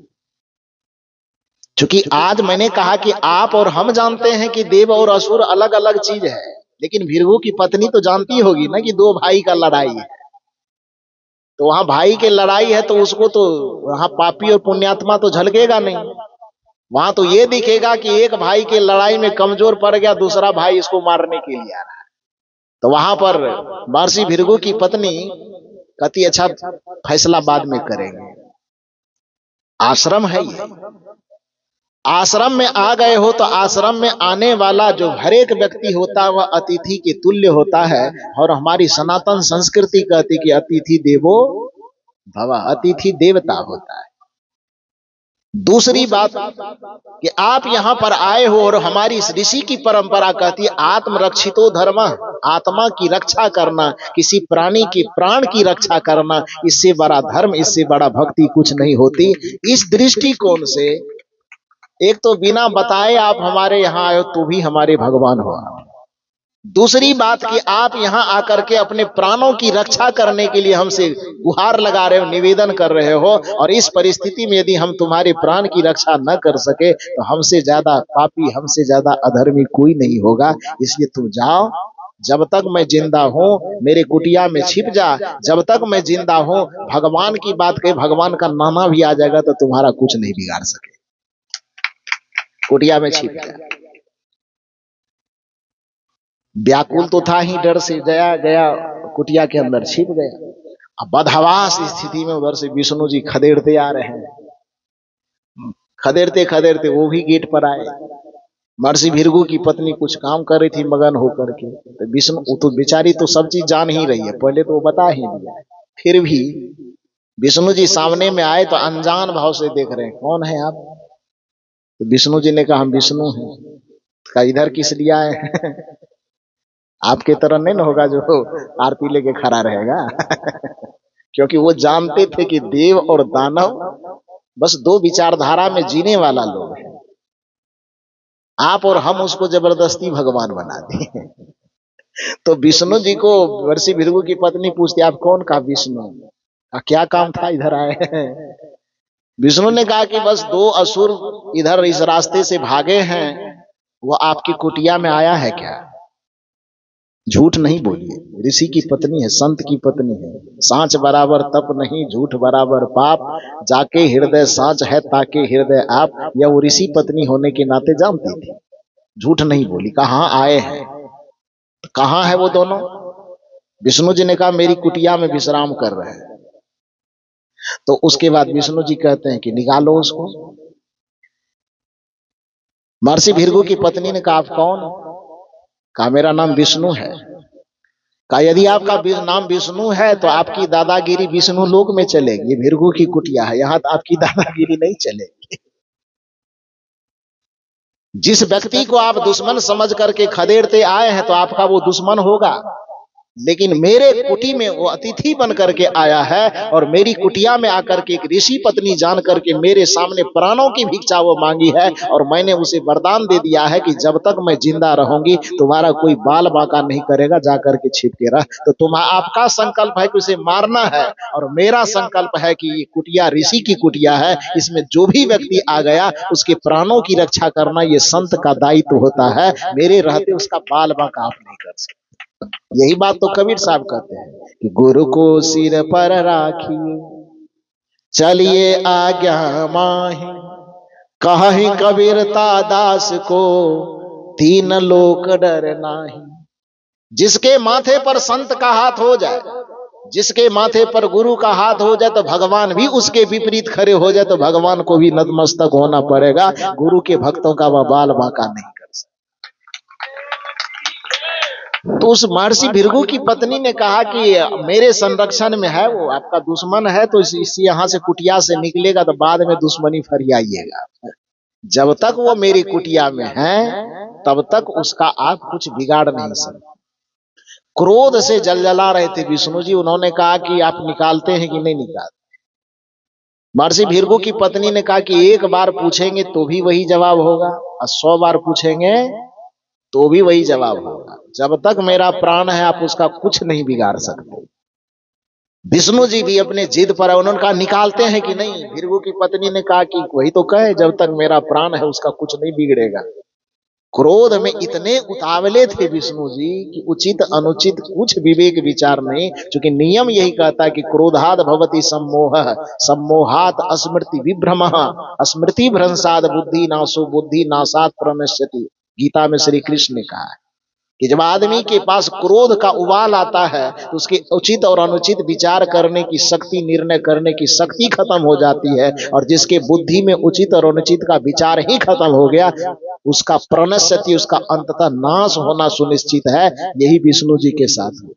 क्योंकि आज मैंने कहा कि आप और हम जानते हैं कि देव और असुर अलग अलग चीज है, लेकिन भृगु की पत्नी तो जानती होगी ना कि दो भाई का लड़ाई है। तो वहां भाई के लड़ाई है तो उसको तो वहां पापी और पुण्यात्मा तो झलकेगा नहीं। वहां तो ये दिखेगा कि एक भाई के लड़ाई में कमजोर पड़ गया, दूसरा भाई इसको मारने के लिए आ रहा है। तो वहां पर महर्षि भृगु की पत्नी कहती, अच्छा फैसला बाद में करेंगे, आश्रम है ये, आश्रम में आ गए हो तो आश्रम में आने वाला जो हर एक व्यक्ति होता है वह अतिथि के तुल्य होता है। और हमारी सनातन संस्कृति कहती कि अतिथि देवो भव, अतिथि देवता होता है। दूसरी बात कि आप यहां पर आए हो और हमारी इस ऋषि की परंपरा कहती है आत्मरक्षितो धर्म, आत्मा की रक्षा करना, किसी प्राणी के प्राण की रक्षा करना, इससे बड़ा धर्म, इससे बड़ा भक्ति कुछ नहीं होती। इस दृष्टिकोण से एक तो बिना बताए आप हमारे यहाँ आए हो तो भी हमारे भगवान हो आप। दूसरी बात कि आप यहाँ आकर के अपने प्राणों की रक्षा करने के लिए हमसे गुहार लगा रहे हो, निवेदन कर रहे हो, और इस परिस्थिति में यदि हम तुम्हारे प्राण की रक्षा न कर सके तो हमसे ज्यादा पापी, हमसे ज्यादा अधर्मी कोई नहीं होगा। इसलिए तुम जाओ, जब तक मैं जिंदा हूं मेरे कुटिया में छिप जा, जब तक मैं जिंदा हूं भगवान की बात कहे, भगवान का नाना भी आ जाएगा तो तुम्हारा कुछ नहीं बिगाड़ सके। कुटिया में छिप गया। व्याकुल तो था ही डर से, गया गया कुटिया के अंदर छिप गया। अब बदहवास स्थिति में उधर से विष्णु जी खदेड़ते आ रहे हैं। खदेड़ते खदेड़ते वो भी गेट पर आए। महर्षि भृगु की पत्नी कुछ काम कर रही थी मगन होकर के, तो विष्णु तो बेचारी तो सब चीज जान ही रही है, पहले तो वो बता ही दिया, फिर भी विष्णु जी सामने में आए तो अनजान भाव से देख रहे हैं, कौन है आप? तो विष्णु जी ने कहा हम विष्णु हैं। का इधर किस लिए आए हैं? आपके तरह नहीं ना होगा जो आरती लेके खड़ा रहेगा। क्योंकि वो जानते थे कि देव और दानव बस दो विचारधारा में जीने वाला लोग है। आप और हम उसको जबरदस्ती भगवान बना दिए। तो विष्णु जी को महर्षि भृगु की पत्नी पूछती, आप कौन? का विष्णु। क्या काम था इधर आए हैं? विष्णु ने कहा कि बस दो असुर इधर इस रास्ते से भागे हैं, वो आपकी कुटिया में आया है क्या? झूठ नहीं बोलिए, ऋषि की पत्नी है, संत की पत्नी है। सांच बराबर तप नहीं, झूठ बराबर पाप, जाके हृदय सांच है ताके हृदय आप। या वो ऋषि पत्नी होने के नाते जानती थी, झूठ नहीं बोली, कहा आए हैं। कहां है वो दोनों? विष्णु जी ने कहा मेरी कुटिया में विश्राम कर रहे हैं। तो उसके बाद विष्णु जी कहते हैं कि निकालो उसको। महर्षि भृगु की पत्नी ने कहा आप कौन? कहा मेरा नाम विष्णु है। कहा यदि आपका नाम विष्णु है तो आपकी दादागिरी विष्णु लोक में चलेगी, ये भृगु की कुटिया है, यहां तो आपकी दादागिरी नहीं चलेगी। जिस व्यक्ति को आप दुश्मन समझ करके खदेड़ते आए हैं तो आपका वो दुश्मन होगा, लेकिन मेरे कुटी में वो अतिथि बन करके आया है और मेरी कुटिया में आकर के एक ऋषि पत्नी जान करके मेरे सामने प्राणों की भिक्षा वो मांगी है, और मैंने उसे वरदान दे दिया है कि जब तक मैं जिंदा रहूंगी तुम्हारा कोई बाल बांका नहीं करेगा, जा करके छिप के रह। तो तुम्हारा आपका संकल्प है कि उसे मारना है, और मेरा संकल्प है कि ये कुटिया ऋषि की कुटिया है, इसमें जो भी व्यक्ति आ गया उसके प्राणों की रक्षा करना ये संत का दायित्व होता है, मेरे रहते उसका बाल बांका आप नहीं कर सकते। यही बात तो कबीर साहब कहते हैं कि गुरु को सिर पर राखिए चलिए आज्ञा माही, कहि कबीरता दास को तीन लोक डर नाही। जिसके माथे पर संत का हाथ हो जाए, जिसके माथे पर गुरु का हाथ हो जाए तो भगवान भी उसके विपरीत खड़े हो जाए तो भगवान को भी नतमस्तक होना पड़ेगा, गुरु के भक्तों का वह बाल बांका नहीं कर सकता। तो उस महर्षि भृगु की पत्नी ने कहा कि मेरे संरक्षण में है, वो आपका दुश्मन है, तो इसी यहां से कुटिया से निकलेगा तो बाद में दुश्मनी फरियाइएगा। जब तक वो मेरी कुटिया में है तब तक उसका आप कुछ बिगाड़ नहीं सकते। क्रोध से जलजला रहे थे विष्णु जी, उन्होंने कहा कि आप निकालते हैं कि नहीं निकालते? महर्षि भृगु की पत्नी ने कहा कि एक बार पूछेंगे तो भी वही जवाब होगा, और 100 बार पूछेंगे तो भी वही जवाब होगा। जब तक मेरा प्राण है आप उसका कुछ नहीं बिगाड़ सकते। विष्णु जी भी अपने जिद पर, उन्होंने कहा निकालते हैं कि नहीं? भृगु की पत्नी ने कहा कि वही तो कहे, जब तक मेरा प्राण है उसका कुछ नहीं बिगड़ेगा। क्रोध में इतने उतावले थे विष्णु जी कि उचित अनुचित कुछ विवेक विचार नहीं, क्योंकि नियम यही कहता है कि क्रोधाद भवति सम्मोह, सम्मोहात स्मृति विभ्रम, स्मृति भ्रंशाद बुद्धि नाशो, बुद्धि नाशात प्रणश्यति। गीता में श्री कृष्ण ने कहा है कि जब आदमी के पास क्रोध का उबाल आता है तो उसके उचित और अनुचित विचार करने की शक्ति, निर्णय करने की शक्ति खत्म हो जाती है, और जिसके बुद्धि में उचित और अनुचित का विचार ही खत्म हो गया उसका प्रणश्यति, उसका अंततः नाश होना सुनिश्चित है। यही विष्णु जी के साथ हुआ।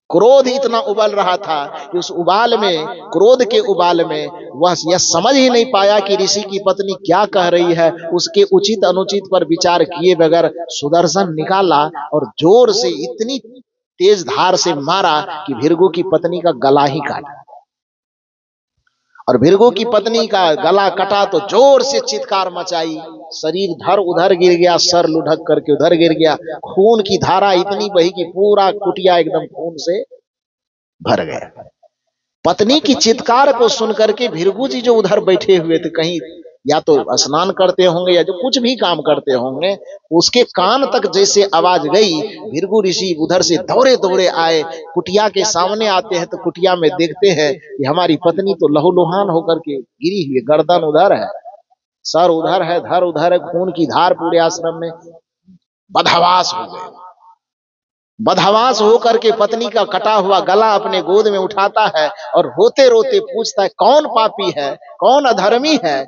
क्रोध इतना उबल रहा था कि उस उबाल में, क्रोध के उबाल में वह यह समझ ही नहीं पाया कि ऋषि की पत्नी क्या कह रही है। उसके उचित अनुचित पर विचार किए बगैर सुदर्शन निकाला और जोर से इतनी तेज धार से मारा कि भृगु की पत्नी का गला ही काटा। और भृगु की पत्नी का गला कटा तो जोर से चित्कार मचाई, शरीर धर उधर गिर गया, सर लुढ़क करके उधर गिर गया, खून की धारा इतनी बही कि पूरा कुटिया एकदम खून से भर गया। पत्नी की चित्कार को सुनकर के भृगु जी जो उधर बैठे हुए थे, कहीं या तो स्नान करते होंगे या जो कुछ भी काम करते होंगे, उसके कान तक जैसे आवाज गई, भृगु ऋषि उधर से दौड़े दौड़े आए। कुटिया के सामने आते हैं तो कुटिया में देखते हैं कि हमारी पत्नी तो लहूलुहान होकर के गिरी हुई, गर्दन उधर है, सर उधर है, धर उधर है, खून की धार पूरे आश्रम में। बदहवास हो गए। बदहवास होकर के पत्नी का कटा हुआ गला अपने गोद में उठाता है और रोते रोते पूछता है कौन पापी है, कौन अधर्मी है?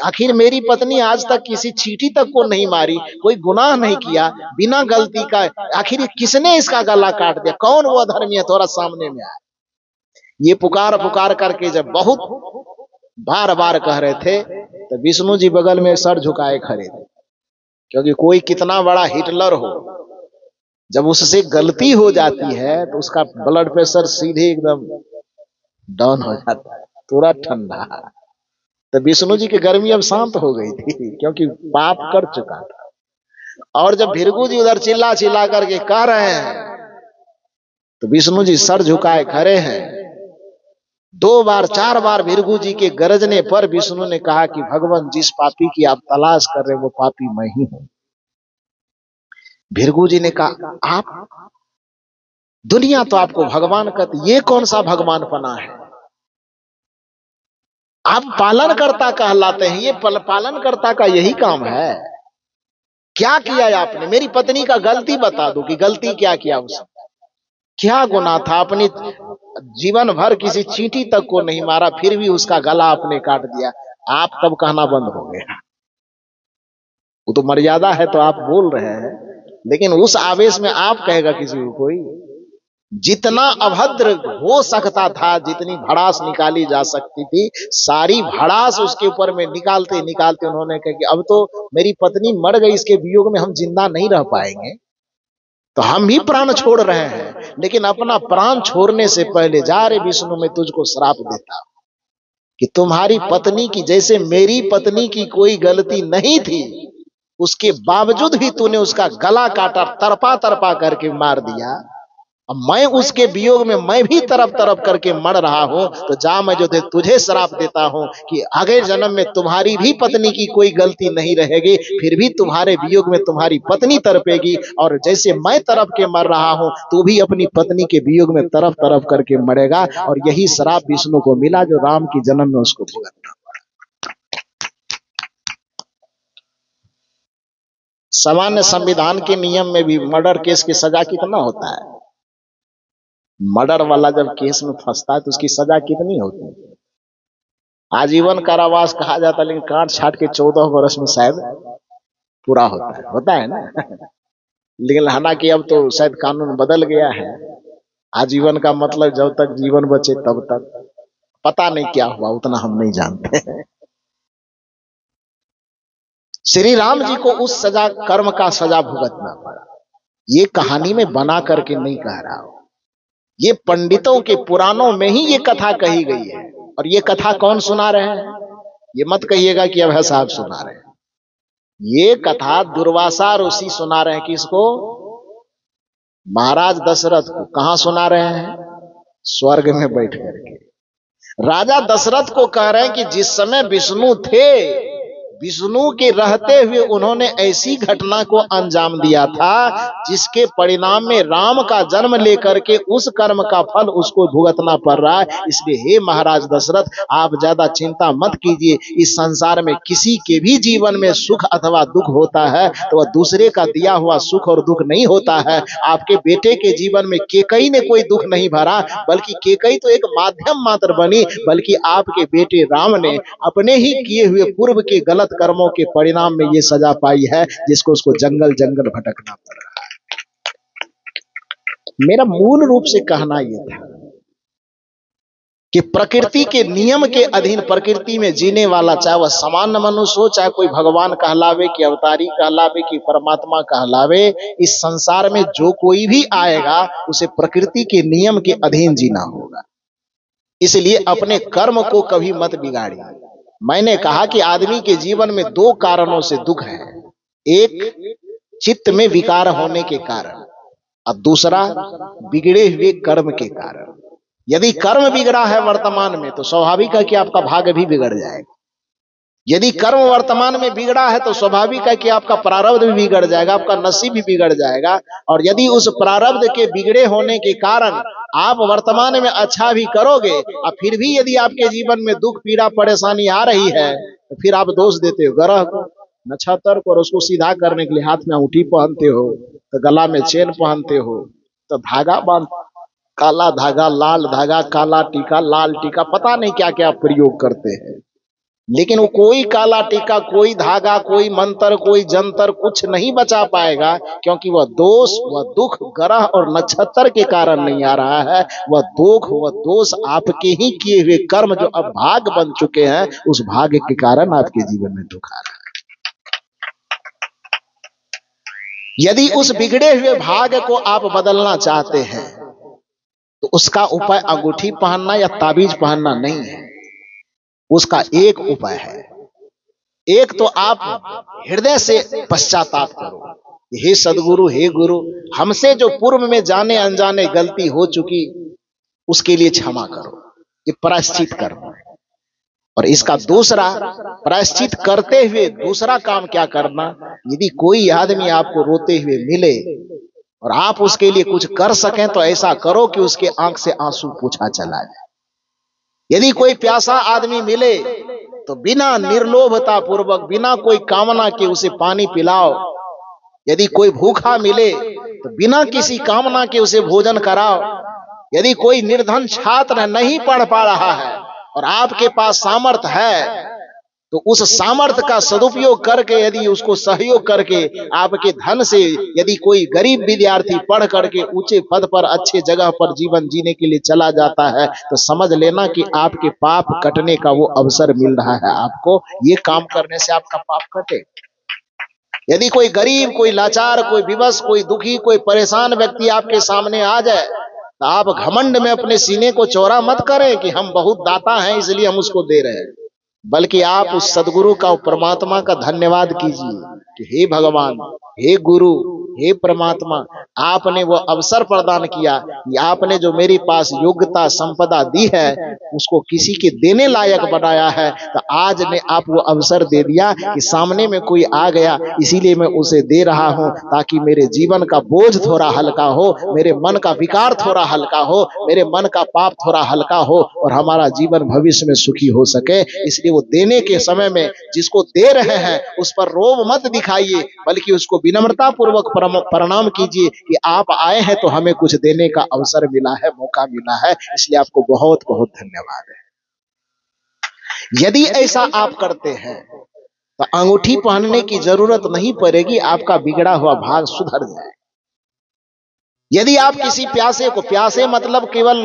आखिर मेरी पत्नी आज तक किसी चींटी तक को नहीं मारी, कोई गुनाह नहीं किया, बिना गलती का आखिर किसने इसका गला काट दिया? कौन वो अधर्मी है? थोड़ा सामने में आए। ये पुकार पुकार करके जब बहुत बार बार कह रहे थे तो विष्णु जी बगल में सर झुकाए खड़े थे, क्योंकि कोई कितना बड़ा हिटलर हो, जब उससे गलती हो जाती है तो उसका ब्लड प्रेशर सीधे एकदम डाउन हो जाता है, तुरंत ठंडा। तो विष्णु जी की गर्मी अब शांत हो गई थी, क्योंकि पाप कर चुका था। और जब भृगु जी उधर चिल्ला चिल्ला करके कह रहे हैं तो विष्णु जी सर झुकाए खड़े हैं। 2 बार 4 बार भृगु जी के गरजने पर विष्णु ने कहा कि भगवान, जिस पापी की आप तलाश कर रहे वो पापी मैं ही हूं। भृगु जी ने कहा आप, दुनिया तो आपको भगवान कहती, ये कौन सा भगवान पना है? आप पालन करता कहलाते हैं, ये पालन करता का यही काम है क्या किया है आपने? मेरी पत्नी का गलती बता दो कि गलती क्या किया उसने, क्या गुनाह था? अपनी जीवन भर किसी चींटी तक को नहीं मारा, फिर भी उसका गला आपने काट दिया। आप तब कहना बंद हो गए। वो तो मर्यादा है तो आप बोल रहे हैं, लेकिन उस आवेश में आप कहेगा किसी को कोई? जितना अभद्र हो सकता था, जितनी भड़ास निकाली जा सकती थी, सारी भड़ास उसके ऊपर में निकालते निकालते उन्होंने कहा कि अब तो मेरी पत्नी मर गई, इसके वियोग में हम जिंदा नहीं रह पाएंगे, तो हम भी प्राण छोड़ रहे हैं। लेकिन अपना प्राण छोड़ने से पहले जा रे विष्णु, मैं तुझको श्राप देता हूं कि तुम्हारी पत्नी की जैसे मेरी पत्नी की कोई गलती नहीं थी, उसके बावजूद भी तूने उसका गला काटा, तरपा तरपा करके मार दिया। अब मैं उसके वियोग में मैं भी तरफ तरफ करके मर रहा हूं, तो जा मैं जो तुझे श्राप देता हूं कि आगे जन्म में तुम्हारी भी पत्नी की कोई गलती नहीं रहेगी, फिर भी तुम्हारे वियोग में तुम्हारी पत्नी तरपेगी, और जैसे मैं तरफ के मर रहा हूं, तू भी अपनी पत्नी के वियोग में तरफ तरफ करके मरेगा। और यही श्राप विष्णु को मिला जो राम की जन्म में उसको भुगतना। सामान्य संविधान के नियम में भी मर्डर केस की सजा कितना होता है? मर्डर वाला जब केस में फंसता है तो उसकी सजा कितनी होती है? आजीवन कारावास कहा जाता है, लेकिन काट छाट के 14 वर्ष में शायद पूरा होता है ना। लेकिन हालांकि अब तो शायद कानून बदल गया है, आजीवन का मतलब जब तक जीवन बचे तब तक। पता नहीं क्या हुआ, उतना हम नहीं जानते। श्री राम जी को उस सजा, कर्म का सजा भुगतना पड़ा। ये कहानी में बना करके नहीं कह रहा हूं, ये पंडितों के पुराणों में ही ये कथा कही गई है। और ये कथा कौन सुना रहे हैं? ये मत कहिएगा कि अभय साहब सुना रहे हैं। ये कथा दुर्वासा ऋषि सुना रहे हैं। किसको? महाराज दशरथ को। कहां सुना रहे हैं? स्वर्ग में बैठ करके राजा दशरथ को कह रहे हैं कि जिस समय विष्णु थे, विष्णु के रहते हुए उन्होंने ऐसी घटना को अंजाम दिया था जिसके परिणाम में राम का जन्म लेकर के उस कर्म का फल उसको भुगतना पड़ रहा है। इसलिए हे महाराज दशरथ, आप ज्यादा चिंता मत कीजिए। इस संसार में किसी के भी जीवन में सुख अथवा दुख होता है तो वह दूसरे का दिया हुआ सुख और दुख नहीं होता है। आपके बेटे के जीवन में केकई ने कोई दुख नहीं भरा, बल्कि केकई तो एक माध्यम मात्र बनी, बल्कि आपके बेटे राम ने अपने ही किए हुए पूर्व के गलत कर्मों के परिणाम में ये सजा पाई है, जिसको उसको जंगल जंगल भटकना पड़ रहा है। मेरा मूल रूप से कहना यह था कि प्रकृति के नियम के अधीन प्रकृति में जीने वाला, चाहे वह सामान्य मनुष्य हो, चाहे कोई भगवान कहलावे कि अवतारी कहलावे कि परमात्मा कहलावे, इस संसार में जो कोई भी आएगा उसे प्रकृति के नियम के अधीन जीना होगा। इसलिए अपने कर्म को कभी मत बिगाड़िए। मैंने कहा कि आदमी के जीवन में 2 कारणों से दुख है। एक चित्त में विकार होने के कारण, और दूसरा बिगड़े हुए कर्म के कारण। यदि कर्म बिगड़ा है वर्तमान में तो स्वाभाविक है कि आपका भाग्य भी बिगड़ जाएगा। यदि कर्म वर्तमान में बिगड़ा है तो स्वाभाविक है कि आपका प्रारब्ध भी बिगड़ जाएगा, आपका नसीब भी बिगड़ जाएगा। और यदि उस प्रारब्ध के बिगड़े होने के कारण आप वर्तमान में अच्छा भी करोगे और फिर भी यदि आपके जीवन में दुख पीड़ा परेशानी आ रही है तो फिर आप दोष देते हो ग्रह को, नक्षत्र को, और उसको सीधा करने के लिए हाथ में अंगूठी पहनते हो, तो गला में चेन पहनते हो, तो धागा बांध, काला धागा, लाल धागा, काला टीका, लाल टीका, पता नहीं क्या क्या प्रयोग करते हैं। लेकिन वो कोई काला टीका, कोई धागा, कोई मंत्र, कोई जंतर कुछ नहीं बचा पाएगा, क्योंकि वह दोष, वह दुख ग्रह और नक्षत्र के कारण नहीं आ रहा है। वह दुख, वह दोष आपके ही किए हुए कर्म जो अब भाग बन चुके हैं, उस भाग्य के कारण आपके जीवन में दुख आ रहा है। यदि उस बिगड़े हुए भाग्य को आप बदलना चाहते हैं तो उसका उपाय अंगूठी पहनना या ताबीज पहनना नहीं है। उसका एक उपाय है। एक तो आप हृदय से पश्चाताप करो, हे सदगुरु, हे गुरु, हमसे जो पूर्व में जाने अनजाने गलती हो चुकी उसके लिए क्षमा करो। ये प्रायश्चित करना है। और इसका दूसरा, प्रायश्चित करते हुए दूसरा काम क्या करना, यदि कोई आदमी आपको रोते हुए मिले और आप उसके लिए कुछ कर सकें तो ऐसा करो कि उसके आंख से आंसू पोंछा चला जाए। यदि कोई प्यासा आदमी मिले तो बिना निर्लोभता पूर्वक, बिना कोई कामना के उसे पानी पिलाओ, यदि कोई भूखा मिले तो बिना किसी कामना के उसे भोजन कराओ। यदि कोई निर्धन छात्र नहीं पढ़ पा रहा है और आपके पास सामर्थ्य है तो उस सामर्थ्य का सदुपयोग करके, यदि उसको सहयोग करके आपके धन से यदि कोई गरीब विद्यार्थी पढ़ करके ऊंचे पद पर अच्छे जगह पर जीवन जीने के लिए चला जाता है तो समझ लेना कि आपके पाप कटने का वो अवसर मिल रहा है आपको। ये काम करने से आपका पाप कटे। यदि कोई गरीब, कोई लाचार, कोई विवश, कोई दुखी, कोई परेशान व्यक्ति आपके सामने आ जाए तो आप घमंड में अपने सीने को चौड़ा मत करें कि हम बहुत दाता हैं इसलिए हम उसको दे रहे हैं, बल्कि आप उस सदगुरु का, परमात्मा का धन्यवाद कीजिए कि हे भगवान, हे गुरु, हे परमात्मा, आपने वो अवसर प्रदान किया कि आपने जो मेरे पास योग्यता संपदा दी है उसको किसी के देने लायक बनाया है। तो आज ने आप वो अवसर दे दिया कि सामने में कोई आ गया, इसीलिए मैं उसे दे रहा हूं ताकि मेरे जीवन का बोझ थोड़ा हल्का हो, मेरे मन का विकार थोड़ा हल्का हो, मेरे मन का पाप थोड़ा हल्का हो और हमारा जीवन भविष्य में सुखी हो सके। इसलिए वो देने के समय में जिसको दे रहे हैं उस पर रोब मत दिखाइए, बल्कि उसको विनम्रता पूर्वक प्रणाम कीजिए कि आप आए हैं तो हमें कुछ देने का अवसर मिला है, मौका मिला है, इसलिए आपको बहुत बहुत धन्यवाद है। यदि ऐसा आप करते हैं तो अंगूठी पहनने की जरूरत नहीं पड़ेगी, आपका बिगड़ा हुआ भाग सुधर जाए। यदि आप किसी प्यासे को, प्यासे मतलब केवल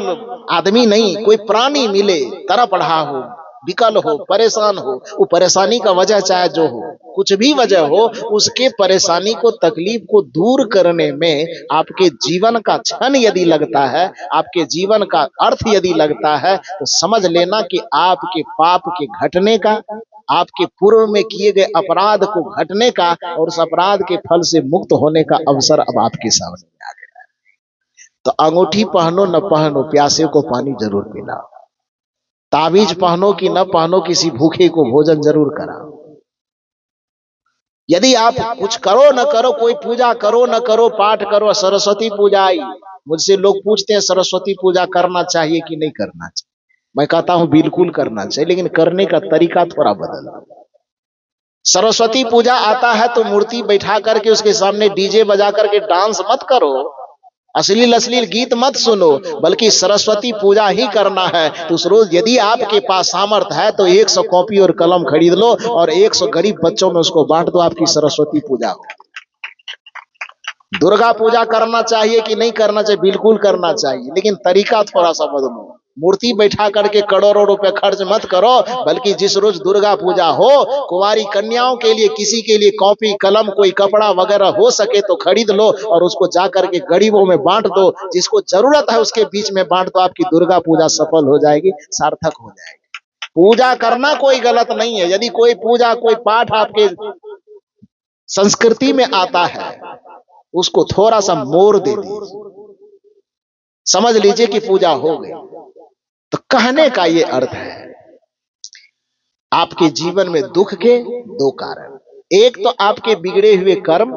आदमी नहीं, कोई प्राणी मिले तड़प रहा हो, विकल हो, परेशान हो, वो परेशानी का वजह चाहे जो हो, कुछ भी वजह हो, उसके परेशानी को, तकलीफ को दूर करने में आपके जीवन का क्षण यदि लगता है, आपके जीवन का अर्थ यदि लगता है तो समझ लेना कि आपके पाप के घटने का, आपके पूर्व में किए गए अपराध को घटने का और उस अपराध के फल से मुक्त होने का अवसर अब आपके सामने आ गया है। तो अंगूठी पहनो न पहनो, प्यासे को पानी जरूर पिलाओ। ताबीज पहनो कि न पहनो, किसी भूखे को भोजन जरूर कराओ। यदि आप कुछ करो न करो, कोई पूजा करो न करो, पाठ करो, सरस्वती पूजा आई, मुझसे लोग पूछते हैं सरस्वती पूजा करना चाहिए कि नहीं करना चाहिए। मैं कहता हूं बिल्कुल करना चाहिए, लेकिन करने का तरीका थोड़ा बदल। सरस्वती पूजा आता है तो मूर्ति बैठा करके उसके सामने डीजे बजा करके डांस मत करो, अश्लील अश्लील गीत मत सुनो, बल्कि सरस्वती पूजा ही करना है तो उस रोज यदि आपके पास सामर्थ्य है तो 100 कॉपी और कलम खरीद लो और 100 गरीब बच्चों में उसको बांट दो, आपकी सरस्वती पूजा हो। दुर्गा पूजा करना चाहिए कि नहीं करना चाहिए? बिल्कुल करना चाहिए, लेकिन तरीका थोड़ा सा बदलो। मूर्ति बैठा करके करोड़ों रुपए खर्च मत करो, बल्कि जिस रोज दुर्गा पूजा हो, कुंवारी कन्याओं के लिए, किसी के लिए कॉपी कलम, कोई कपड़ा वगैरह हो सके तो खरीद लो और उसको जा करके गरीबों में बांट दो। जिसको जरूरत है उसके बीच में बांट दो, आपकी दुर्गा पूजा सफल हो जाएगी, सार्थक हो जाएगी। पूजा करना कोई गलत नहीं है। यदि कोई पूजा, कोई पाठ आपके संस्कृति में आता है, उसको थोड़ा सा मोड़ दे दीजिए, समझ लीजिए कि पूजा हो गई। तो कहने का ये अर्थ है, आपके जीवन में दुख के दो कारण, एक तो आपके बिगड़े हुए कर्म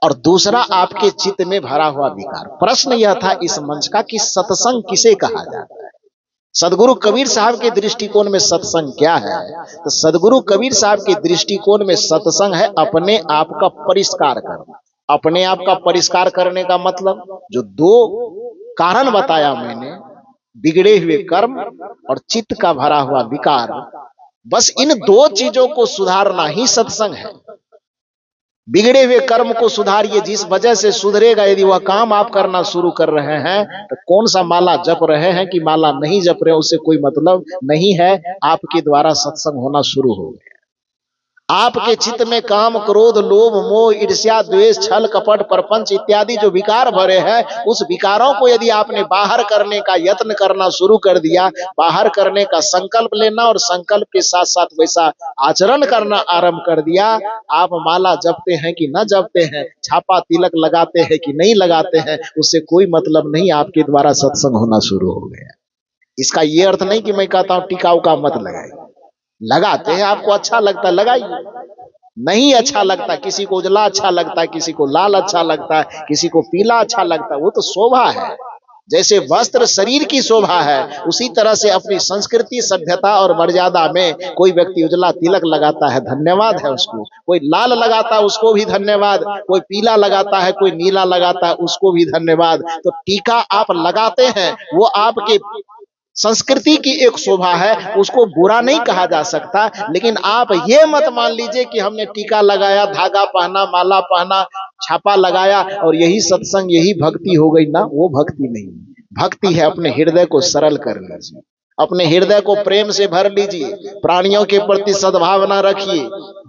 और दूसरा आपके चित्त में भरा हुआ विकार। प्रश्न यह था इस मंच का कि सत्संग किसे कहा जाता है? सदगुरु कबीर साहब के दृष्टिकोण में सत्संग क्या है? तो सदगुरु कबीर साहब के दृष्टिकोण में सत्संग है अपने आप का परिष्कार करना। अपने आप का परिष्कार करने का मतलब जो दो कारण बताया मैंने, बिगड़े हुए कर्म और चित्त का भरा हुआ विकार, बस इन दो चीजों को सुधारना ही सत्संग है। बिगड़े हुए कर्म को सुधारिए, जिस वजह से सुधरेगा। यदि वह काम आप करना शुरू कर रहे हैं तो कौन सा माला जप रहे हैं कि माला नहीं जप रहे, उससे कोई मतलब नहीं है। आपके द्वारा सत्संग होना शुरू हो गया। आपके चित्त में काम, क्रोध, लोभ, मोह, ईर्ष्या, द्वेष, छल, कपट, परपंच इत्यादि जो विकार भरे हैं, उस विकारों को यदि आपने बाहर करने का यत्न करना शुरू कर दिया, बाहर करने का संकल्प लेना और संकल्प के साथ साथ वैसा आचरण करना आरंभ कर दिया, आप माला जपते हैं कि न जपते हैं, छापा तिलक लगाते हैं कि नहीं लगाते हैं, उससे कोई मतलब नहीं। आपके द्वारा सत्संग होना शुरू हो गया। इसका ये अर्थ नहीं कि मैं कहता हूं टिकाऊ का मत लगाइए। लगाते हैं, आपको अच्छा लगता है लगाइए, नहीं अच्छा लगता, किसी को उजला अच्छा लगता है, किसी को लाल अच्छा लगता है, किसी को पीला अच्छा लगता है, वो तो शोभा है। जैसे वस्त्र शरीर की शोभा है, उसी तरह से अपनी संस्कृति, सभ्यता और मर्यादा में कोई व्यक्ति उजला तिलक लगाता है, धन्यवाद है उसको। कोई लाल लगाता है, उसको भी धन्यवाद। कोई पीला लगाता है, कोई नीला लगाता है, उसको भी धन्यवाद। तो टीका आप लगाते हैं, वो आपके संस्कृति की एक शोभा है, उसको बुरा नहीं कहा जा सकता। लेकिन आप ये मत मान लीजिए कि हमने टीका लगाया, धागा पहना, माला पहना, छापा लगाया और यही सत्संग, यही भक्ति हो गई ना। वो भक्ति नहीं। भक्ति है अपने हृदय को सरल कर लीजिए, अपने हृदय को प्रेम से भर लीजिए, प्राणियों के प्रति सद्भावना रखिए,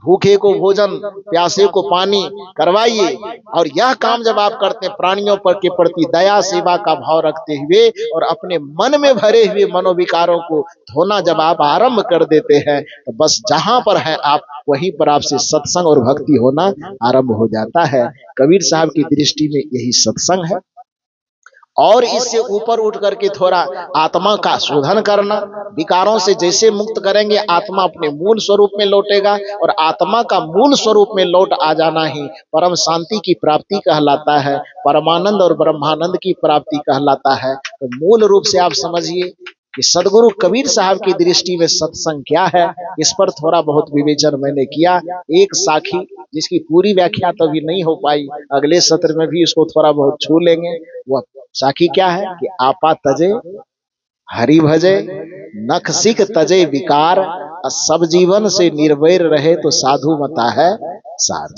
भूखे को भोजन, प्यासे को पानी करवाइए। और यह काम जब आप करते हैं, प्राणियों पर के प्रति दया सेवा का भाव रखते हुए और अपने मन में भरे हुए मनोविकारों को धोना जब आप आरंभ कर देते हैं, तो बस जहां पर है आप, वहीं पर आपसे सत्संग और भक्ति होना आरंभ हो जाता है। कबीर साहब की दृष्टि में यही सत्संग है। और इससे ऊपर उठ करके थोड़ा आत्मा का शोधन करना, विकारों से जैसे मुक्त करेंगे, आत्मा अपने मूल स्वरूप में लौटेगा। और आत्मा का मूल स्वरूप में लौट आ जाना ही परम शांति की प्राप्ति कहलाता है, परमानंद और ब्रह्मानंद की प्राप्ति कहलाता है। तो मूल रूप से आप समझिए कि सदगुरु कबीर साहब की दृष्टि में सत्संग क्या है, इस पर थोड़ा बहुत विवेचन मैंने किया। एक साखी जिसकी पूरी व्याख्या तो अभी नहीं हो पाई, अगले सत्र में भी इसको थोड़ा बहुत छू लेंगे। वह साखी क्या है कि आपा तजे हरि भजे, नख सिख तजे विकार, सब जीवन से निर्वैर रहे तो साधु मता है सार।